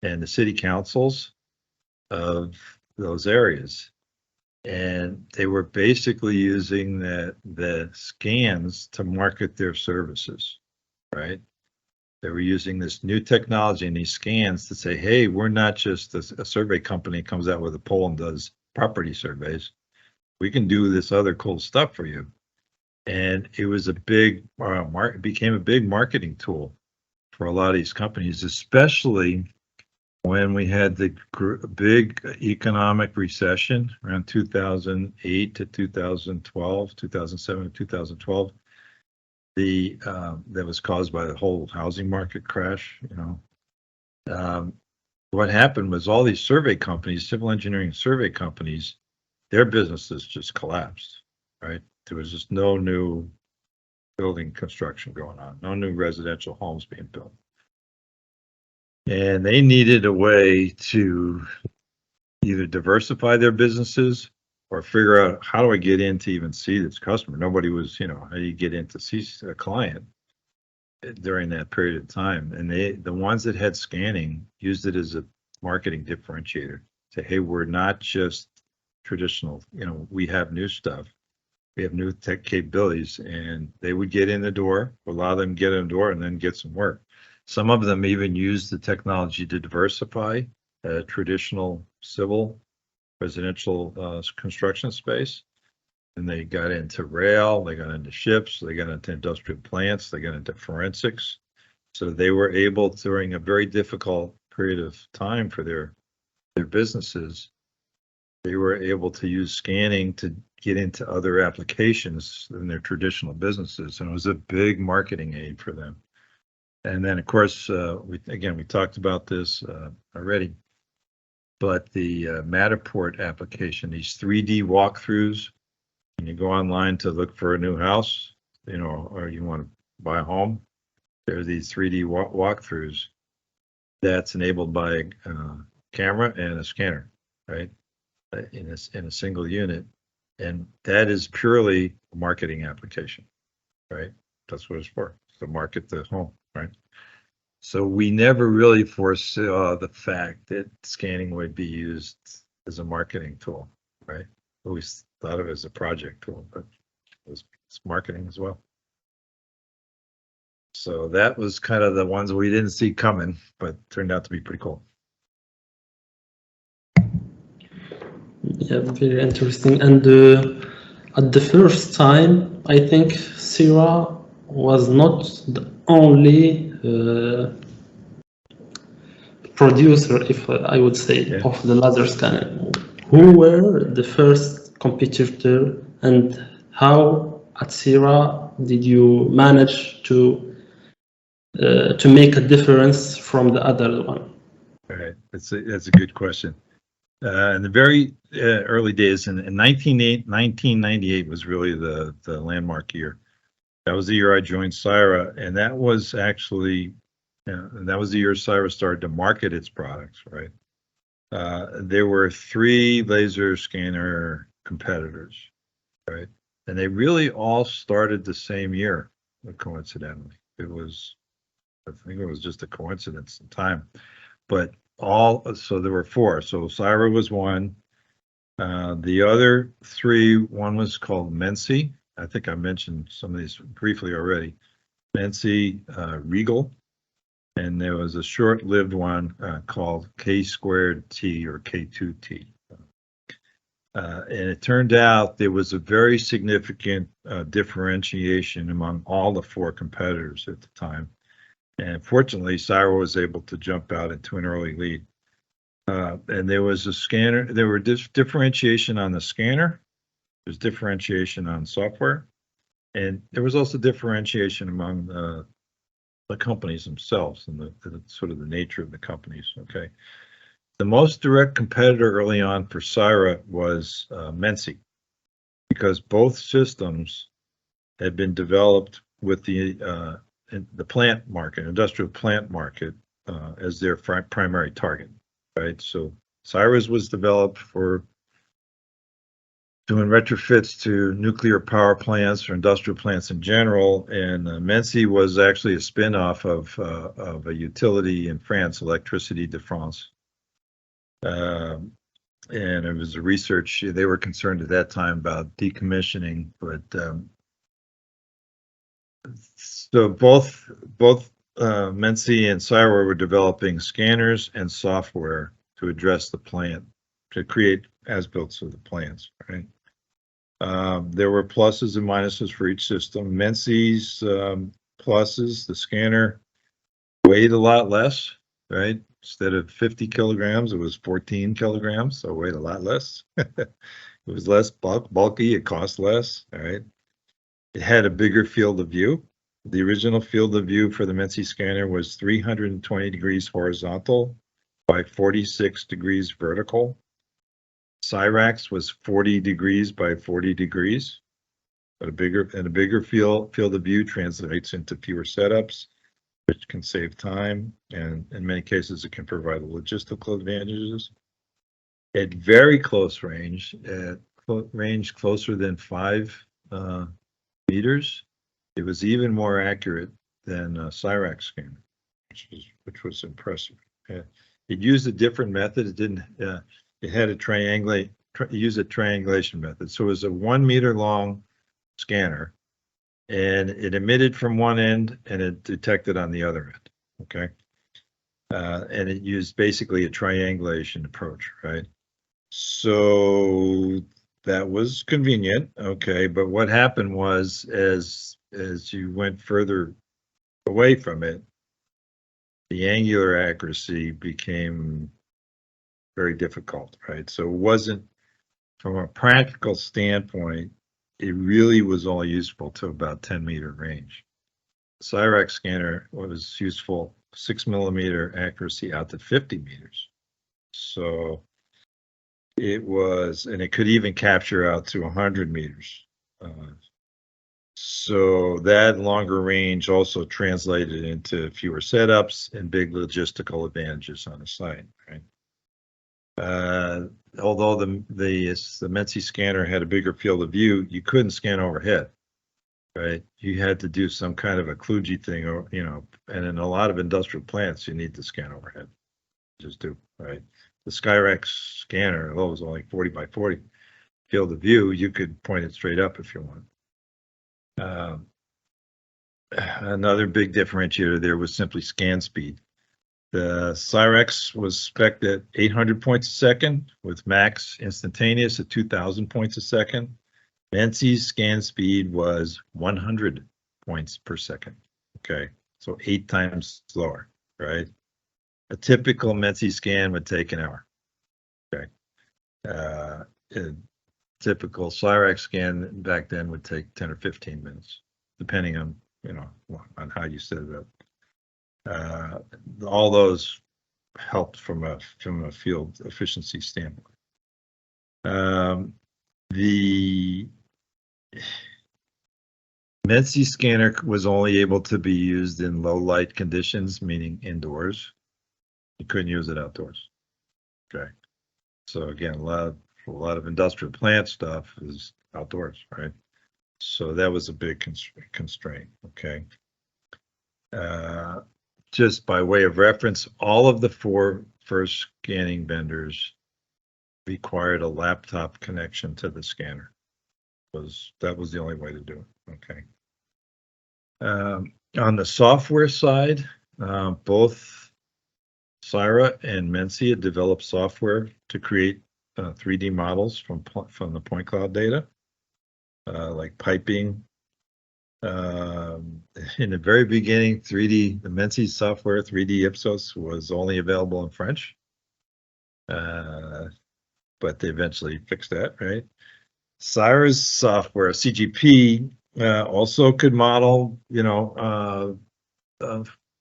and the city councils of those areas. And they were basically using the scans to market their services, right? They were using this new technology and these scans to say, hey, we're not just a survey company that comes out with a poll and does property surveys. We can do this other cool stuff for you. And it was a big, it became a big marketing tool for a lot of these companies, especially when we had the big economic recession around 2008 to 2012, 2007 to 2012. That was caused by the whole housing market crash. What happened was all these survey companies, civil engineering survey companies, their businesses just collapsed, right? There was just no new building construction going on, no new residential homes being built. And they needed a way to either diversify their businesses or figure out, how do I get in to even see this customer? Nobody was, how do you get in to see a client during that period of time? And the ones that had scanning used it as a marketing differentiator. Say, hey, we're not just traditional, we have new stuff. We have new tech capabilities, and they would get in the door, allow them to get in the door and then get some work. Some of them even use the technology to diversify traditional civil residential construction space. And they got into rail, they got into ships, they got into industrial plants, they got into forensics. So they were able, during a very difficult period of time for their businesses, they were able to use scanning to get into other applications than their traditional businesses. And it was a big marketing aid for them. And then, of course, we talked about this already, but the Matterport application, these 3D walkthroughs, when you go online to look for a new house, or you want to buy a home, there are these 3D walkthroughs that's enabled by a camera and a scanner, right? In a single unit. And that is purely a marketing application, right? That's what it's for, to market the home, right? So we never really foresaw the fact that scanning would be used as a marketing tool, right? We always thought of it as a project tool, but it's marketing as well. So that was kind of the ones we didn't see coming, but turned out to be pretty cool. Yeah, very interesting. And at the first time, I think Sierra was not the only producer, if I would say, of the laser scanner. Who were the first competitor, and how at Sierra did you manage to make a difference from the other one? All right, that's a good question. In the very early days, in 1998 was really the landmark year. That was the year I joined CIRA, and that was actually, that was the year CIRA started to market its products, right? There were 3 laser scanner competitors, right? And they really all started the same year, coincidentally. I think it was just a coincidence in time. But so there were 4. So CIRA was one. The other 3, one was called Mency. I think I mentioned some of these briefly already. Mency, Regal, and there was a short-lived one called K2T or K2T. And it turned out there was a very significant differentiation among all the 4 competitors at the time. And fortunately, CIRA was able to jump out into an early lead. And there was a scanner, there were differentiation on the scanner, there's differentiation on software, and there was also differentiation among the companies themselves and the sort of the nature of the companies, okay? The most direct competitor early on for CIRA was Mency, because both systems had been developed with the plant market, industrial plant market, as their primary target, right? So CIRA's was developed for doing retrofits to nuclear power plants or industrial plants in general, and Mency was actually a spin-off of a utility in France, Électricité de France. And it was a research, they were concerned at that time about decommissioning, but so both Menzi and Cyra were developing scanners and software to address the plant, to create as-built of the plans, right? There were pluses and minuses for each system. Menzi's pluses, the scanner weighed a lot less, right? Instead of 50 kilograms, it was 14 kilograms, so it weighed a lot less. It was less bulky, it cost less, all right? It had a bigger field of view. The original field of view for the Menzi scanner was 320 degrees horizontal by 46 degrees vertical. Cyrax was 40 degrees by 40 degrees, but a bigger field of view translates into fewer setups, which can save time, and in many cases it can provide logistical advantages. At very close range, at range closer than 5 meters, it was even more accurate than a Cyrax scanner, which was impressive. It used a different method. It didn't. It had a use a triangulation method. So it was a 1 meter long scanner, and it emitted from one end and it detected on the other end. Okay. And it used basically a triangulation approach, right? So that was convenient. Okay. But what happened was, as you went further away from it, the angular accuracy became very difficult, right? So it wasn't, from a practical standpoint, it really was all useful to about 10-meter range. Cyrax scanner was useful 6 millimeter accuracy out to 50 meters. So it was, and it could even capture out to 100 meters. So that longer range also translated into fewer setups and big logistical advantages on the site, right? Although the Menzi scanner had a bigger field of view, you couldn't scan overhead, right? You had to do some kind of a kludgy thing, or and in a lot of industrial plants, you need to scan overhead. Just do, right? The Skyrax scanner, although it was only 40 by 40 field of view, you could point it straight up if you want. Another big differentiator there was simply scan speed. The Cyrax was spec'd at 800 points a second with max instantaneous at 2000 points a second. Menzi's scan speed was 100 points per second. Okay, so 8 times slower, right? A typical Menzi scan would take an hour. Okay. A typical Cyrax scan back then would take 10 or 15 minutes, depending on, on how you set it up. All those helped from a field efficiency standpoint. The Menzi scanner was only able to be used in low light conditions, meaning indoors. You couldn't use it outdoors. Okay. So again, a lot of industrial plant stuff is outdoors, right? So that was a big constraint. Okay. Just by way of reference, all of the 4 first scanning vendors required a laptop connection to the scanner. That was the only way to do it. Okay. On the software side, both Cyra and Menzi had developed software to create 3D models from the point cloud data, like piping. In the very beginning, the Menzi software, 3D Ipsos, was only available in French, but they eventually fixed that, right? Cyra's software, CGP, also could model,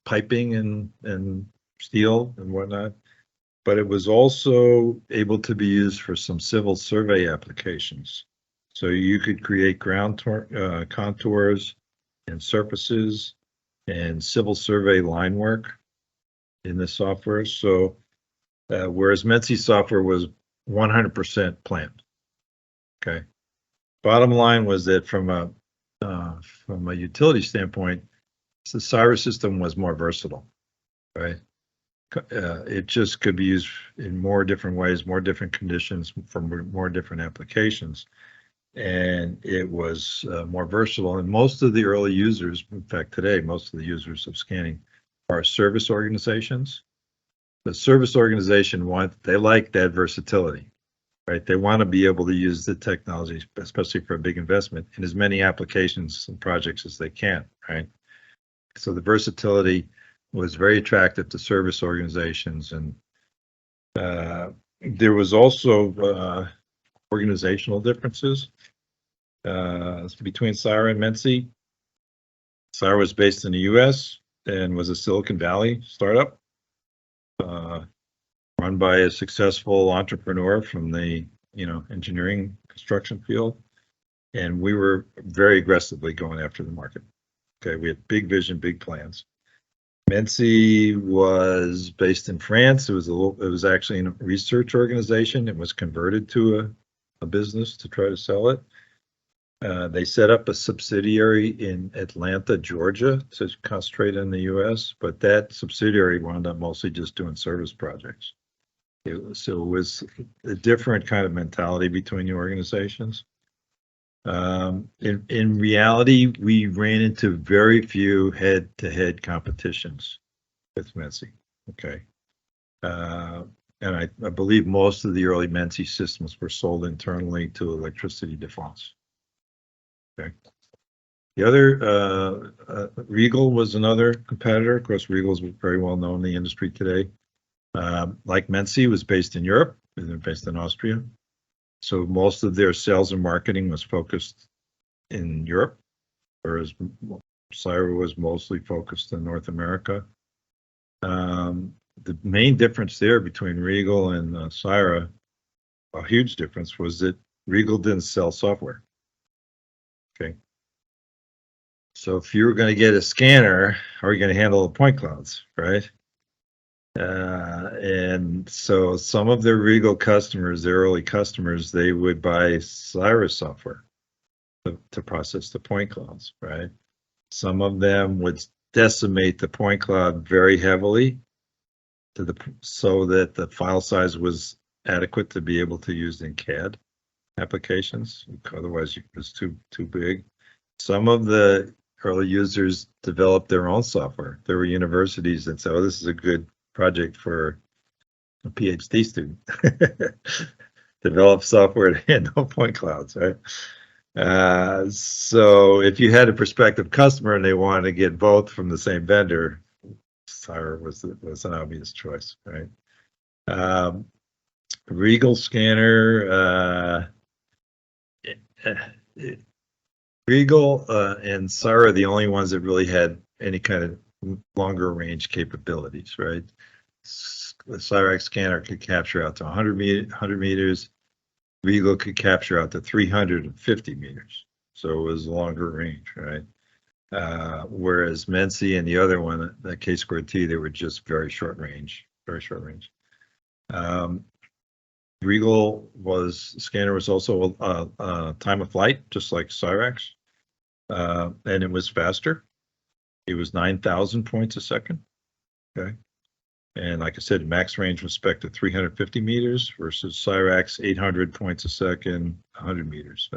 piping and steel and whatnot, but it was also able to be used for some civil survey applications. So you could create ground contours and surfaces and civil survey line work in the software. So whereas Menzi software was 100% planned. Okay. Bottom line was that from a utility standpoint, the Cyra system was more versatile, right? It just could be used in more different ways, more different conditions, for more different applications. And it was more versatile. And most of the early users, in fact, today, most of the users of scanning are service organizations. The service organization they like that versatility, right? They want to be able to use the technology, especially for a big investment, in as many applications and projects as they can, right? So the versatility was very attractive to service organizations, and there was also organizational differences between CSIRO and Mency. CSIRO was based in the U.S. and was a Silicon Valley startup run by a successful entrepreneur from the engineering construction field, and we were very aggressively going after the market. Okay, we had big vision, big plans. Mency was based in France. It was actually a research organization. It was converted to a business to try to sell it. They set up a subsidiary in Atlanta, Georgia, to concentrate in the U.S., but that subsidiary wound up mostly just doing service projects. So it was a different kind of mentality between the organizations. In reality, we ran into very few head-to-head competitions with Mency. Okay. And I believe most of the early Mency systems were sold internally to electricity defense. Okay. The other, Regal was another competitor. Of course, Regal is very well known in the industry today. Like Mency, was based in Europe, they're based in Austria. So most of their sales and marketing was focused in Europe, whereas CSIRO was mostly focused in North America. The main difference there between Regal and CSIRO, a huge difference, was that Regal didn't sell software. Okay. So if you were going to get a scanner, how are you going to handle the point clouds, right? And so some of their Regal customers, their early customers, they would buy CSIRO software to process the point clouds, right? Some of them would decimate the point cloud very heavily so that the file size was adequate to be able to use in CAD applications. Otherwise, it was too big. Some of the early users developed their own software. There were universities that said, "Oh, this is a good project for a PhD student." Develop software to handle point clouds, right? So if you had a prospective customer and they wanted to get both from the same vendor, CSIRO was an obvious choice, right? Regal scanner, Regal and CSIRO are the only ones that really had any kind of longer range capabilities, right? The CSIRO scanner could capture out to 100 meters. Regal could capture out to 350 meters. So it was longer range, right? Whereas Mency and the other one, the K2T, they were just very short range, very short range. Regal scanner was also time of flight, just like CSIRO, and it was faster. It was 9,000 points a second. Okay. And like I said, max range was spec to 350 meters versus CSIRO 800 points a second, 100 meters.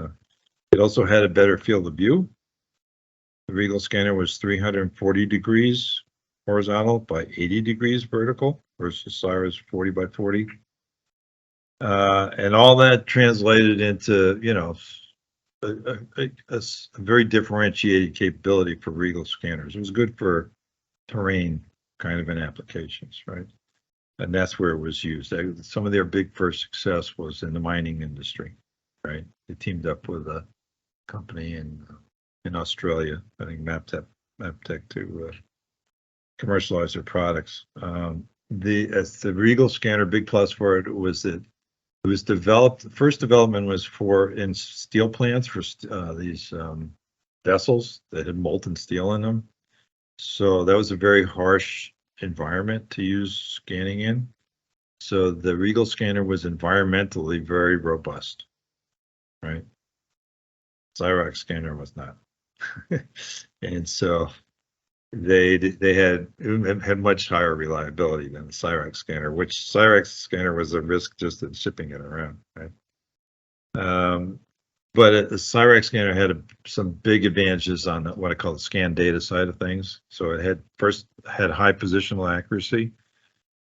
It also had a better field of view. The Regal scanner was 340 degrees horizontal by 80 degrees vertical versus CSIRO's 40 by 40. And all that translated into, a very differentiated capability for Regal scanners. It was good for terrain kind of in applications, right? And that's where it was used. Some of their big first success was in the mining industry, right? They teamed up with a company in Australia, I think Maptec, to commercialize their products. The Regal scanner, big plus for it was that it was developed. The first development was in steel plants for these vessels that had molten steel in them. So that was a very harsh environment to use scanning in. So the Regal scanner was environmentally very robust, right? CSIRO scanner was not. And so they had much higher reliability than the CSIRO scanner, which CSIRO scanner was a risk just in shipping it around, right? But the Cyrax scanner had some big advantages on what I call the scan data side of things. So it had high positional accuracy.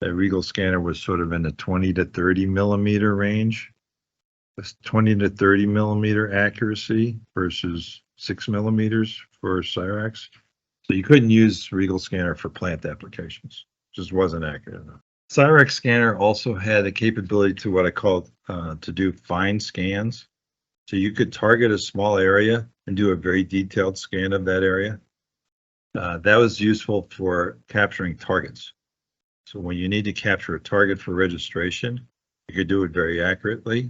The Regal scanner was sort of in the 20 to 30 millimeter range. It's 20 to 30 millimeter accuracy versus 6 millimeters for Cyrax. So you couldn't use Regal scanner for plant applications. Just wasn't accurate enough. Cyrax scanner also had the capability to what I call to do fine scans. So you could target a small area and do a very detailed scan of that area. That was useful for capturing targets. So when you need to capture a target for registration, you could do it very accurately.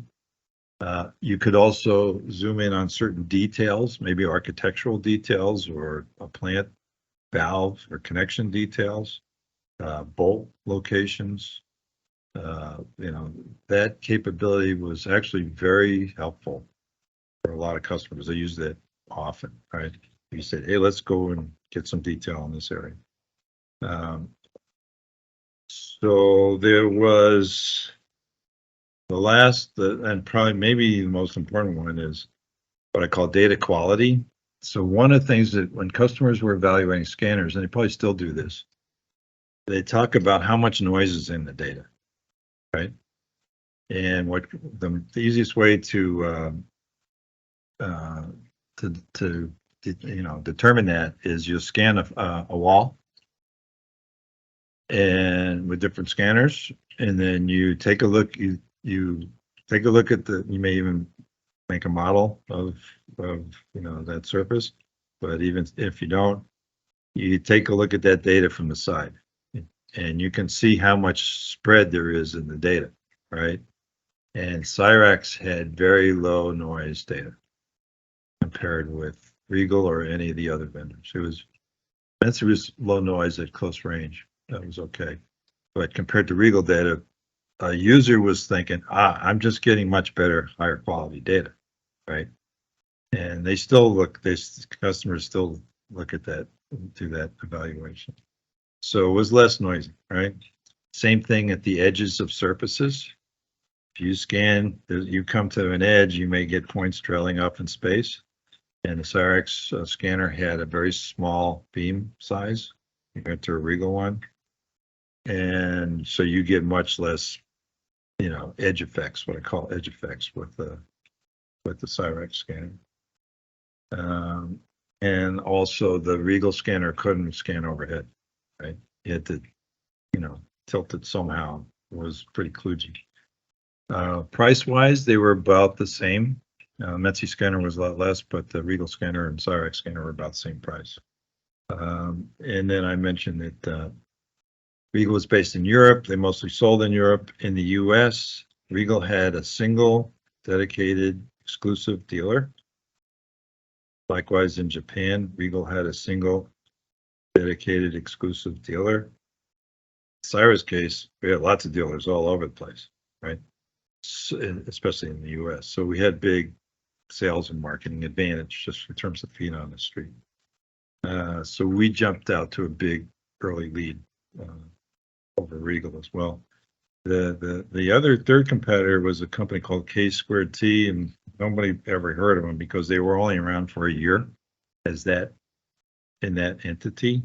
You could also zoom in on certain details, maybe architectural details or a plant valve or connection details, bolt locations. That capability was actually very helpful for a lot of customers. They use that often, right? You said, hey, let's go and get some detail in this area. So there was the last, and probably maybe the most important one is what I call data quality. So one of the things that when customers were evaluating scanners, and they probably still do this, they talk about how much noise is in the data, right? And what the easiest way to determine that is you scan a wall and with different scanners, and then you take a look. You take a look at you may even make a model of that surface, but even if you don't, you take a look at that data from the side, and you can see how much spread there is in the data, right? And Cyrax had very low noise data compared with Regal or any of the other vendors. It was low noise at close range. That was okay. But compared to Regal data, a user was thinking, I'm just getting much better, higher quality data, right? And customers still look at that, do that evaluation. So it was less noisy, right? Same thing at the edges of surfaces. If you scan, you come to an edge, you may get points trailing off in space. And the Cyrax scanner had a very small beam size compared to a Regal one. And so you get much less, edge effects, what I call edge effects with the Cyrax scanner. And also the Regal scanner couldn't scan overhead, right? You had to, tilt it somehow. It was pretty kludgy. Price-wise, they were about the same. Metsi scanner was a lot less, but the Regal scanner and Cyrax scanner were about the same price. And then I mentioned that Regal was based in Europe. They mostly sold in Europe. In the US, Regal had a single dedicated exclusive dealer. Likewise, in Japan, Regal had a single dedicated exclusive dealer. In Cyra's case, we had lots of dealers all over the place, right? Especially in the US. So we had big sales and marketing advantage just in terms of feet on the street. So we jumped out to a big early lead over Regal as well. The other third competitor was a company called K Squared T, and nobody ever heard of them because they were only around for a year as that entity.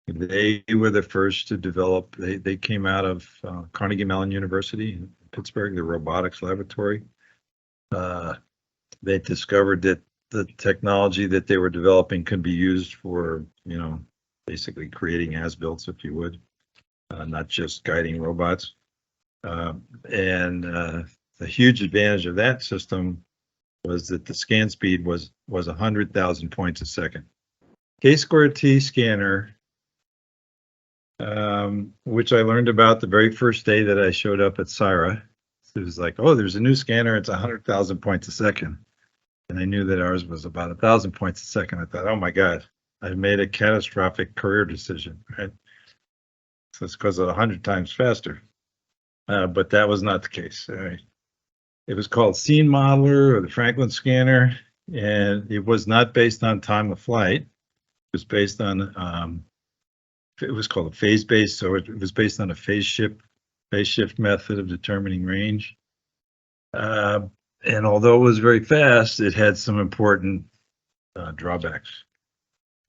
They were the first to develop. They came out of Carnegie Mellon University in Pittsburgh, the robotics laboratory. They discovered that the technology that they were developing could be used for, basically creating as-built, if you would, not just guiding robots. And the huge advantage of that system was that the scan speed was 100,000 points a second. K-Square-T scanner, which I learned about the very first day that I showed up at Cyra. It was like, oh, there's a new scanner. It's 100,000 points a second. And I knew that ours was about 1,000 points a second. I thought, oh my God, I made a catastrophic career decision, right? So it's because of 100 times faster. But that was not the case. It was called Scene Modeler or the Franklin Scanner, and it was not based on time of flight. It was based on, it was called a phase-based, so it was based on a phase shift method of determining range. And although it was very fast, it had some important drawbacks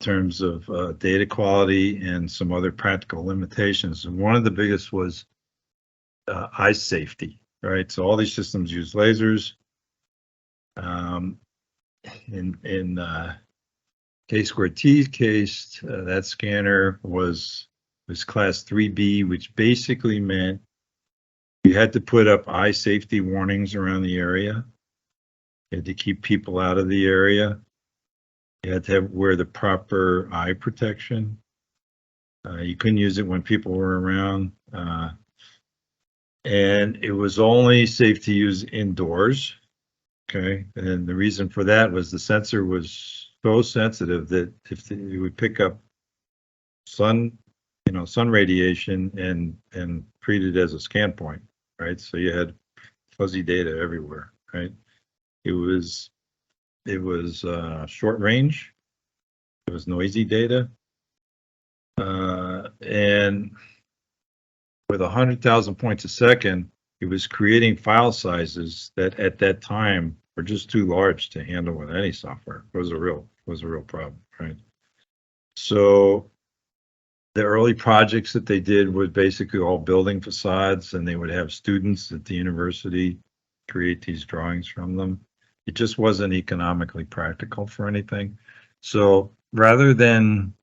in terms of data quality and some other practical limitations. And one of the biggest was eye safety, right? So all these systems use lasers. In K2T's case, that scanner was class 3B, which basically meant you had to put up eye safety warnings around the area. You had to keep people out of the area. You had to wear the proper eye protection. You couldn't use it when people were around. And it was only safe to use indoors. Okay. And the reason for that was the sensor was so sensitive that if it would pick up sun radiation and treat it as a scan point, right? So you had fuzzy data everywhere, right? It was short range. It was noisy data, and with 100,000 points a second, it was creating file sizes that at that time were just too large to handle with any software. It was a real problem, right? So the early projects that they did was basically all building facades, and they would have students at the university create these drawings from them. It just wasn't economically practical for anything. So rather than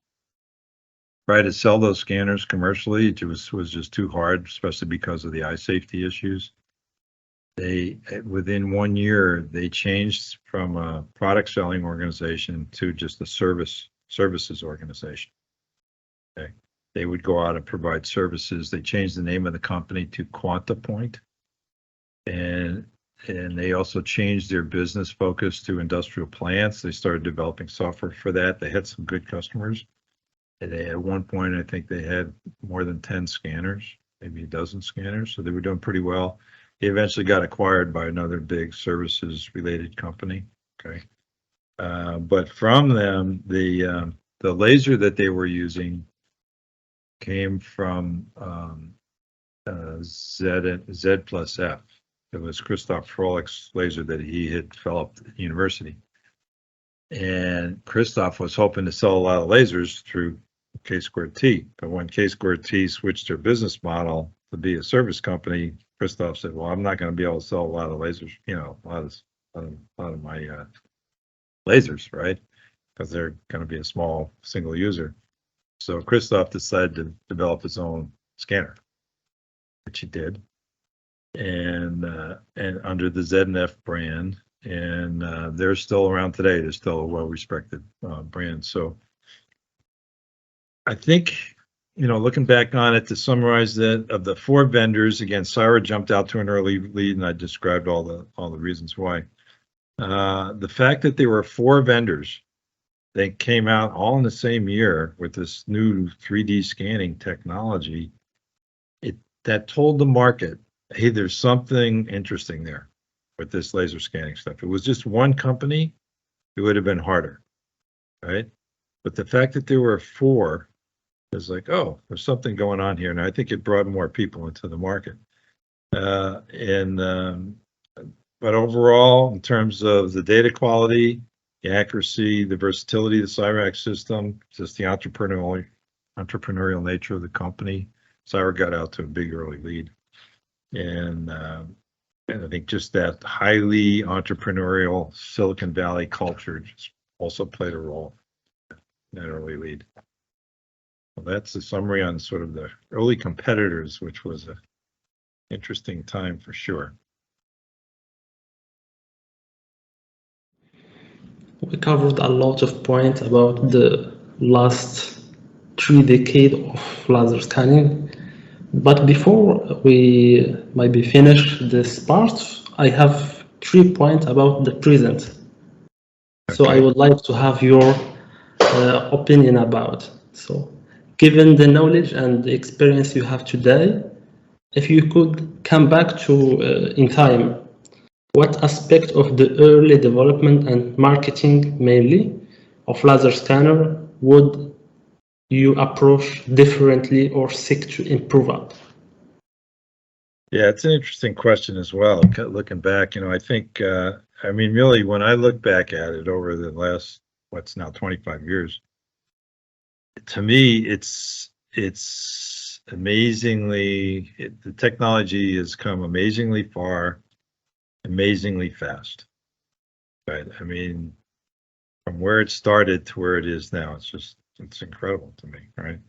try to sell those scanners commercially, it was just too hard, especially because of the eye safety issues. Within 1 year, they changed from a product selling organization to just a services organization. Okay. They would go out and provide services. They changed the name of the company to QuantaPoint, and they also changed their business focus to industrial plants. They started developing software for that. They had some good customers. And at one point, I think they had more than 10 scanners, maybe a dozen scanners. So they were doing pretty well. They eventually got acquired by another big services related company. Okay. But from them, the laser that they were using came from Z plus F. It was Christoph Froehlich's laser that he had developed at the university. And Christoph was hoping to sell a lot of lasers through K2T. But when K2T switched their business model to be a service company, Christoph said, well, I'm not going to be able to sell a lot of lasers, a lot of my lasers, right? Because they're going to be a small single user. So Christoph decided to develop his own scanner, which he did, and under the Z&F brand, and they're still around today. They're still a well-respected brand. So I think, looking back on it, to summarize that, of the 4 vendors, again, Cyra jumped out to an early lead, and I described all the reasons why. The fact that there were 4 vendors that came out all in the same year with this new 3D scanning technology, that told the market, hey, there's something interesting there with this laser scanning stuff. If it was just one company, it would have been harder, right? But the fact that there were 4 is like, oh, there's something going on here. And I think it brought more people into the market. But overall, in terms of the data quality, the accuracy, the versatility of the Cyrax system, just the entrepreneurial nature of the company, Cyra got out to a big early lead. And I think just that highly entrepreneurial Silicon Valley culture just also played a role in that early lead. Well, that's the summary on sort of the early competitors, which was an interesting time for sure. We covered a lot of points about the last 3 decades of laser scanning. But before we maybe finish this part, I have 3 points about the present. Okay. So I would like to have your opinion about it. So given the knowledge and the experience you have today, if you could come back to in time, what aspect of the early development and marketing mainly of laser scanner would you approach differently or seek to improve on? Yeah, it's an interesting question as well. Looking back, I think, I mean, really, when I look back at it over the last, what's now 25 years, to me, it's amazingly, the technology has come amazingly far, amazingly fast, right? I mean, from where it started to where it is now, it's incredible to me, right?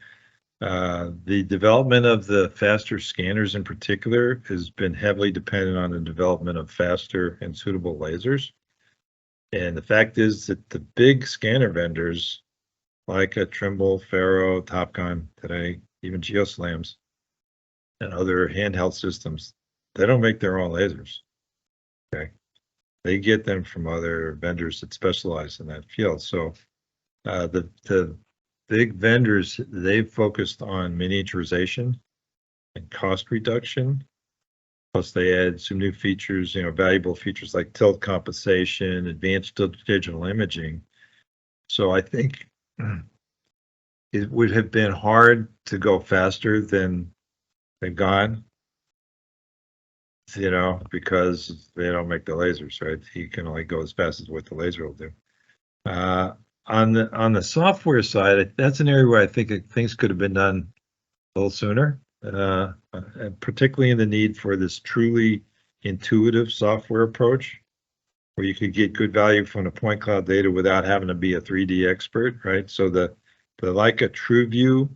The development of the faster scanners in particular has been heavily dependent on the development of faster and suitable lasers. And the fact is that the big scanner vendors like a Trimble, Faro, Topcon today, even GeoSlams and other handheld systems, they don't make their own lasers. Okay. They get them from other vendors that specialize in that field. So the big vendors, they've focused on miniaturization and cost reduction. Plus, they add some new features, valuable features like tilt compensation, advanced digital imaging. So I think it would have been hard to go faster than they've gone, because they don't make the lasers, right? You can only go as fast as what the laser will do. On the software side, that's an area where I think things could have been done a little sooner, particularly in the need for this truly intuitive software approach, where you could get good value from the point cloud data without having to be a 3D expert, right? So the like a TrueView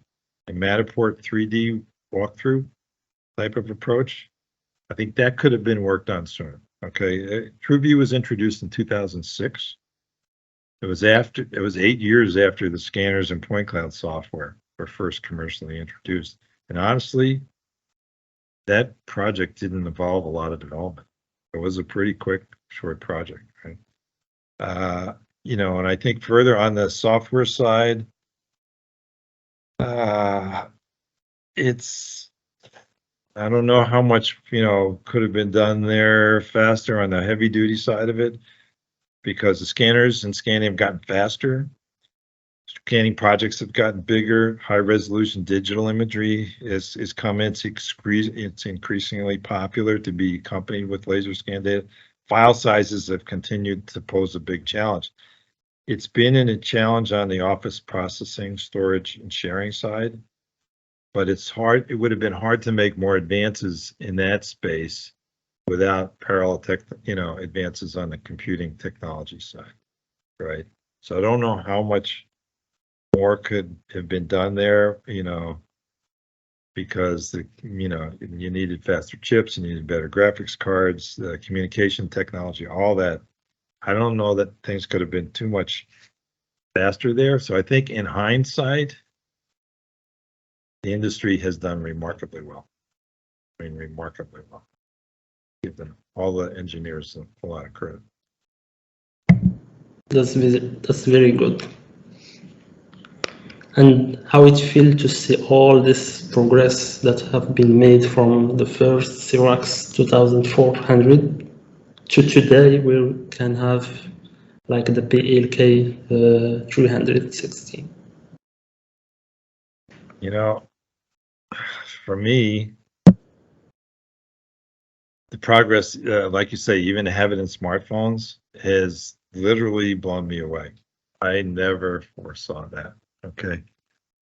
and Matterport 3D walkthrough type of approach, I think that could have been worked on sooner. Okay, TrueView was introduced in 2006. It was 8 years after the scanners and point cloud software were first commercially introduced. And honestly, that project didn't involve a lot of development. It was a pretty quick, short project, right? And I think further on the software side, it's, I don't know how much, could have been done there faster on the heavy duty side of it, because the scanners and scanning have gotten faster. Scanning projects have gotten bigger. High resolution digital imagery is coming. It's increasingly popular to be accompanied with laser scan data. File sizes have continued to pose a big challenge. It's been a challenge on the office processing, storage, and sharing side, but it's hard. It would have been hard to make more advances in that space without parallel advances on the computing technology side, right? So I don't know how much more could have been done there, because you needed faster chips, you needed better graphics cards, communication technology, all that. I don't know that things could have been too much faster there. So I think in hindsight, the industry has done remarkably well. I mean, remarkably well. Give them, all the engineers, a lot of credit. That's very good. And how it feels to see all this progress that have been made from the first Xerox 2400 to today, we can have like the PLK 360. For me, the progress, like you say, even to have it in smartphones, has literally blown me away. I never foresaw that. Okay.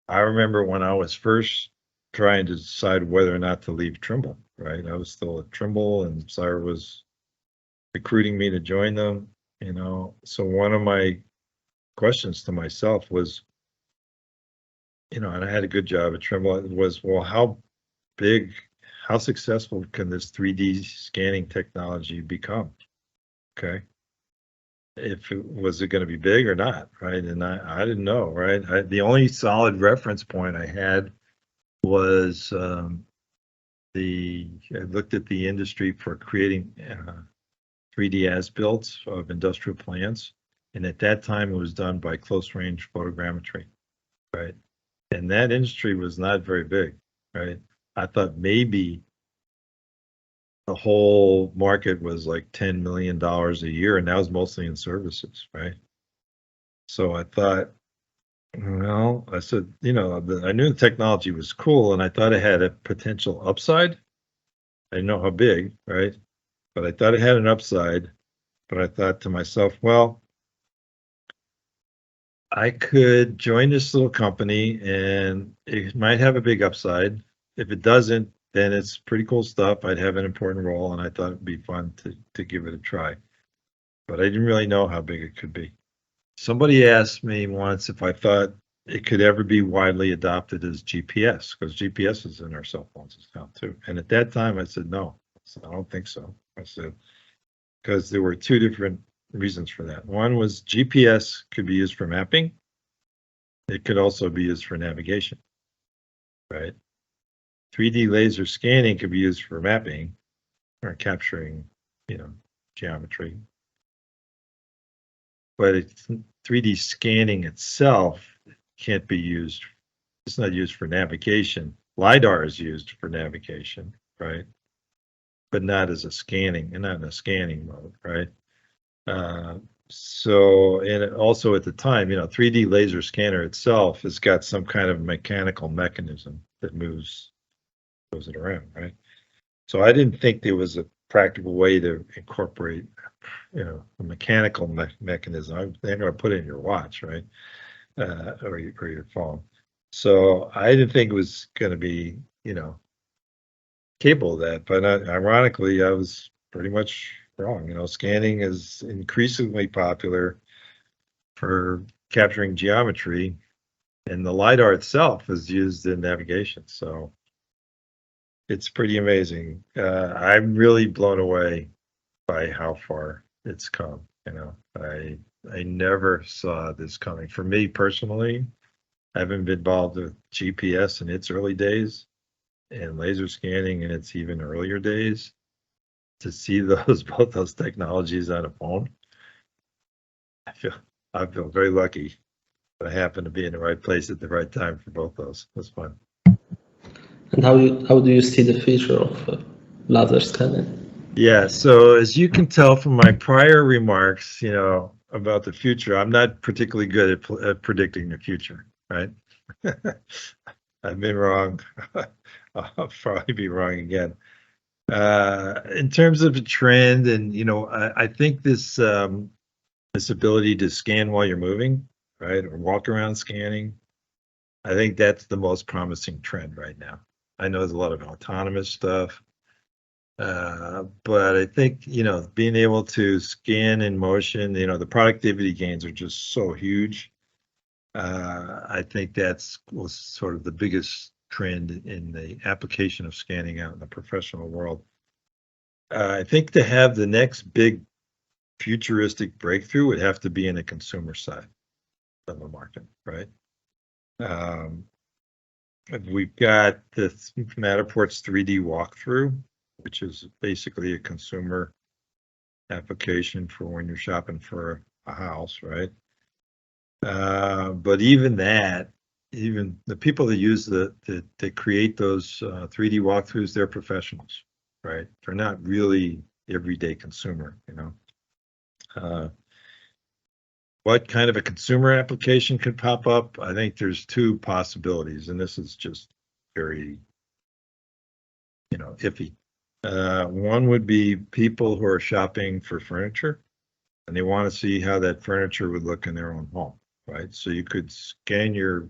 I remember when I was first trying to decide whether or not to leave Trimble, right? I was still at Trimble and Cyra was recruiting me to join them, So one of my questions to myself was, and I had a good job at Trimble, was, well, how successful can this 3D scanning technology become? Okay. Was it going to be big or not, right? And I didn't know, right? The only solid reference point I had was I looked at the industry for creating 3D as-built of industrial plants, and at that time it was done by close-range photogrammetry, right? And that industry was not very big, right? I thought maybe the whole market was like $10 million a year, and that was mostly in services, right? So I thought, well, I said, I knew the technology was cool, and I thought it had a potential upside, I didn't know how big, right? But I thought it had an upside. But I thought to myself, well, I could join this little company and it might have a big upside. If it doesn't, then it's pretty cool stuff. I'd have an important role, and I thought it'd be fun to give it a try. But I didn't really know how big it could be. Somebody asked me once if I thought it could ever be widely adopted as GPS, because GPS is in our cell phones now too. And at that time, I said, no, I said, I don't think so. I said, because there were two different reasons for that. One was GPS could be used for mapping. It could also be used for navigation, right? 3D laser scanning could be used for mapping or capturing, geometry. But 3D scanning itself can't be used. It's not used for navigation. LiDAR is used for navigation, right? But not as a scanning, and not in a scanning mode, right? So, and also at the time, 3D laser scanner itself has got some kind of mechanical mechanism that moves it around, right? So I didn't think there was a practical way to incorporate, a mechanical mechanism. They're going to put it in your watch, right? Or your phone. So I didn't think it was going to be, capable of that. But ironically, I was pretty much wrong. Scanning is increasingly popular for capturing geometry, and the LiDAR itself is used in navigation. So it's pretty amazing. I'm really blown away by how far it's come. I never saw this coming. For me personally, I haven't been involved with GPS in its early days and laser scanning in its even earlier days. To see both those technologies on a phone, I feel very lucky that I happen to be in the right place at the right time for both those. It was fun. And how do you see the future of laser scanning? Yeah, so as you can tell from my prior remarks, about the future, I'm not particularly good at predicting the future, right? I've been wrong. I'll probably be wrong again. In terms of a trend, and I think this ability to scan while you're moving, right, or walk around scanning, I think that's the most promising trend right now. I know there's a lot of autonomous stuff, but I think being able to scan in motion, the productivity gains are just so huge. I think that's was sort of the biggest trend in the application of scanning out in the professional world. I think to have the next big futuristic breakthrough would have to be in the consumer side of the market, right? We've got the Matterport's 3D walkthrough, which is basically a consumer application for when you're shopping for a house, right? But even that, even the people that use that create those 3D walkthroughs, they're professionals, right? They're not really everyday consumer, what kind of a consumer application could pop up? I think there's two possibilities, and this is just very, iffy. One would be people who are shopping for furniture, and they want to see how that furniture would look in their own home, right? So you could scan your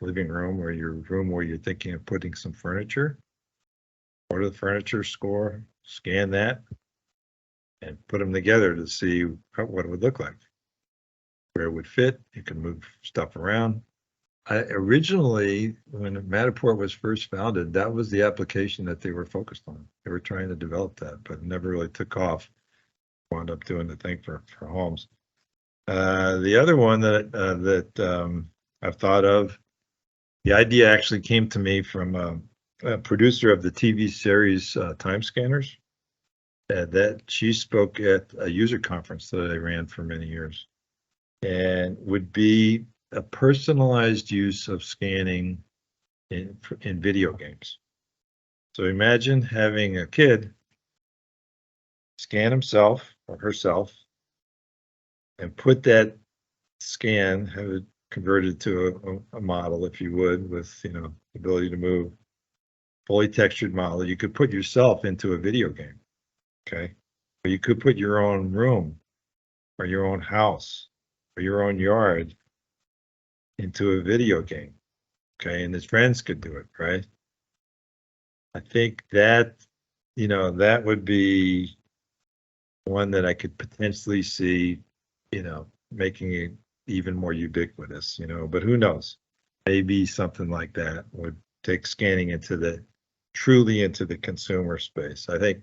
living room or your room where you're thinking of putting some furniture, go to the furniture store, scan that, and put them together to see what it would look like, where it would fit. You can move stuff around. Originally, when Matterport was first founded, that was the application that they were focused on. They were trying to develop that, but it never really took off. Wound up doing the thing for homes. The other one that I've thought of, the idea actually came to me from a producer of the TV series Time Scanners. That she spoke at a user conference that I ran for many years, and would be a personalized use of scanning in video games. So imagine having a kid scan himself or herself and put that scan, have it converted to a model, if you would, with ability to move, fully textured model. You could put yourself into a video game, okay? Or you could put your own room or your own house or your own yard into a video game, okay? And his friends could do it, right? I think that, that would be one that I could potentially see, making it even more ubiquitous, but who knows? Maybe something like that would take scanning truly into the consumer space. I think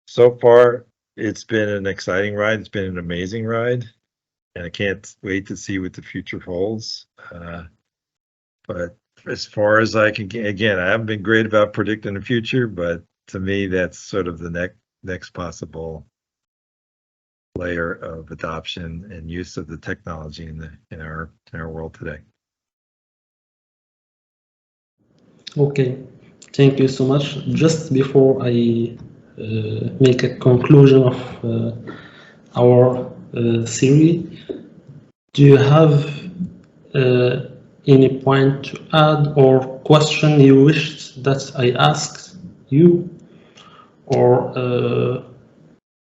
so far it's been an exciting ride. It's been an amazing ride, and I can't wait to see what the future holds. But as far as I can, again, I haven't been great about predicting the future, but to me, that's sort of the next possible layer of adoption and use of the technology in our world today. Okay, thank you so much. Just before I make a conclusion of our series, do you have any point to add or question you wished that I asked you, or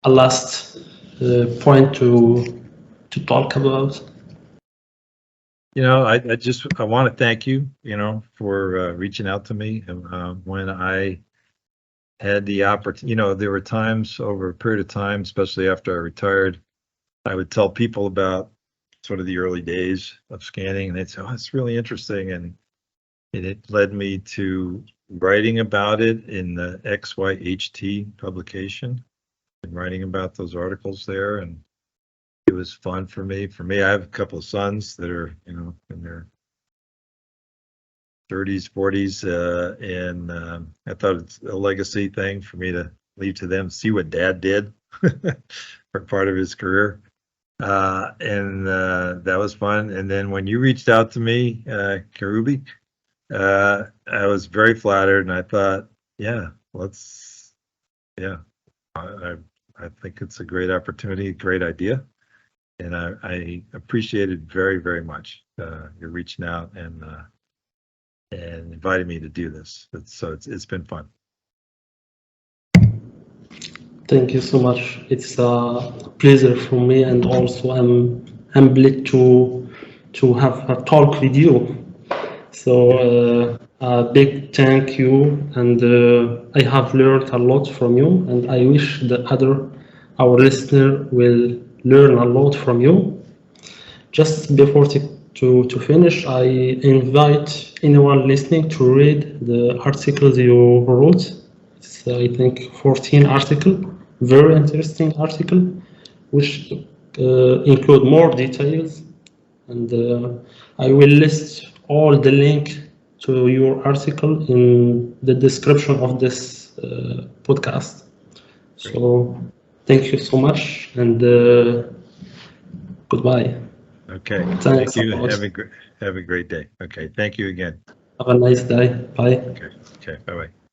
a last point to talk about? I want to thank you, for reaching out to me. When I had the opportunity, there were times over a period of time, especially after I retired, I would tell people about sort of the early days of scanning, and they'd say, "Oh, it's really interesting," and it led me to writing about it in the XYHT publication and writing about those articles there, and it was fun for me. I have a couple of sons that are, in their 30s, 40s, and I thought it's a legacy thing for me to leave to them, see what Dad did for part of his career. And that was fun. And then when you reached out to me, Karubi, I was very flattered, and I thought, I think it's a great opportunity, great idea. And I appreciate it very, very much. You're reaching out and inviting me to do this. It's been fun. Thank you so much. It's a pleasure for me, and also I'm humbled to have a talk with you. So a big thank you, and I have learned a lot from you, and I wish our listener will learn a lot from you. Just before to finish, I invite anyone listening to read the articles you wrote. It's, I think, 14 article, very interesting article, which include more details. And I will list all the link to your article in the description of this podcast. So thank you so much, and goodbye. Okay. Thanks Thank you. a lot. Have a great day. Okay. Thank you again. Have a nice day. Bye. Okay. Bye-bye.